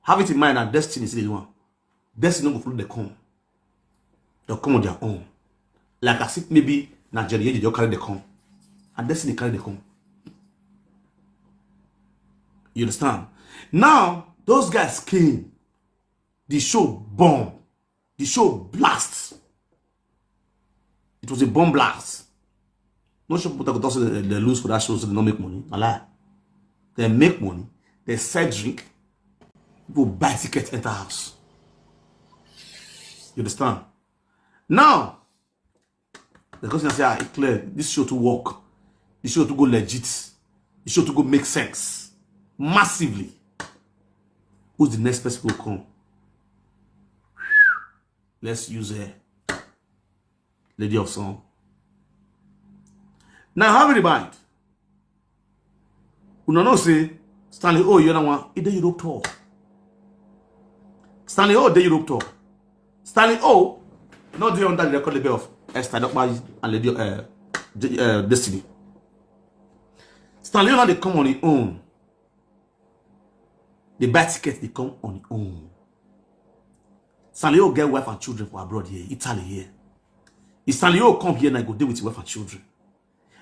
Have it in mind that Destiny is the one. Destiny will follow the come. They'll come on their own. Like I said, maybe Nigeria, they'll carry the come. And Destiny carry the come. You understand? Now, those guys came. The show bomb. The show blast. It was a bomb blast. No show people that they lose for that show, so they don't make money. I lie. They make money. They sell drink. People buy tickets, enter house. You understand? Now, the question I say, it's clear. This show to work. This show to go legit. This show to go make sense. Massively. Who's the next person who will come? Let's use her. Lady of Song. Now, have it in mind. You know, say, Stanley O, you know what? It's the Europe tour. Stanley O, the Europe tour. Stanley O, not the under the record label of Esther Edokpayi and Lady Destiny. Stanley O, now they come on his own. They buy tickets, they come on his own. Stanley O get wife and children for abroad here, Italy here. If Stanley O come here and I go deal with his wife and children.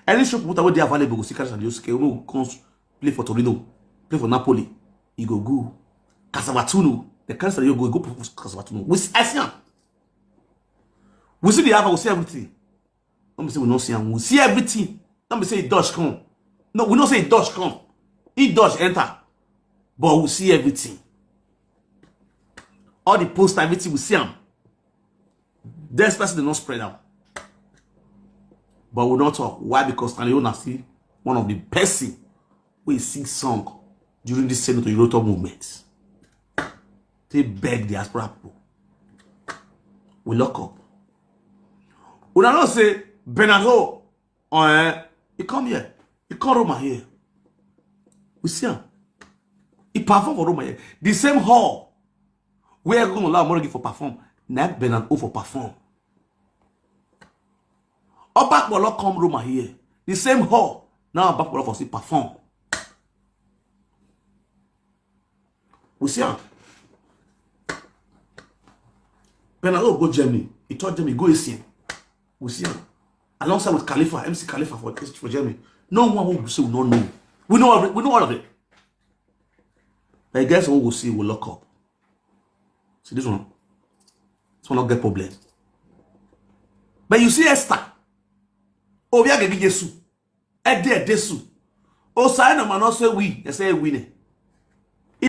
Any show put away they available, go see Carlos and Yosuke, comes play for Torino, play for Napoli, he go Casavatuno. The cancer you go for Casavatuno. We see Asian. We see the other, we see everything. Don't be say we don't see him. We see everything. Don't be say it does come. No, we don't say it does come. It does enter. But we see everything. All the post everything we see them. This person did not spread out. But we don't talk. Why? Because Stanley O still one of the person we sing song during this Senate to Europe movement. They beg the diaspora people. We lock up. We don't say Bernardo, he come here. He come Roma here. We see him. He perform for Roma here. The same hall we are going to allow Enogie for perform. Not Bernardo for perform. Back Bolo come Roma here. The same hall. Now back Bolo for see perform. We see him. Bernardo go Germany. He told Germany go see. We see him. Alongside with Khalifa, MC Khalifa for Germany. No one will say we don't know. We know all of it. But guess what we'll see, we'll lock up. See this one? This one not get problem. But you see Esther. Oh, we are getting Jesus. Ede Desu. Oh, sign no man say we. They say we.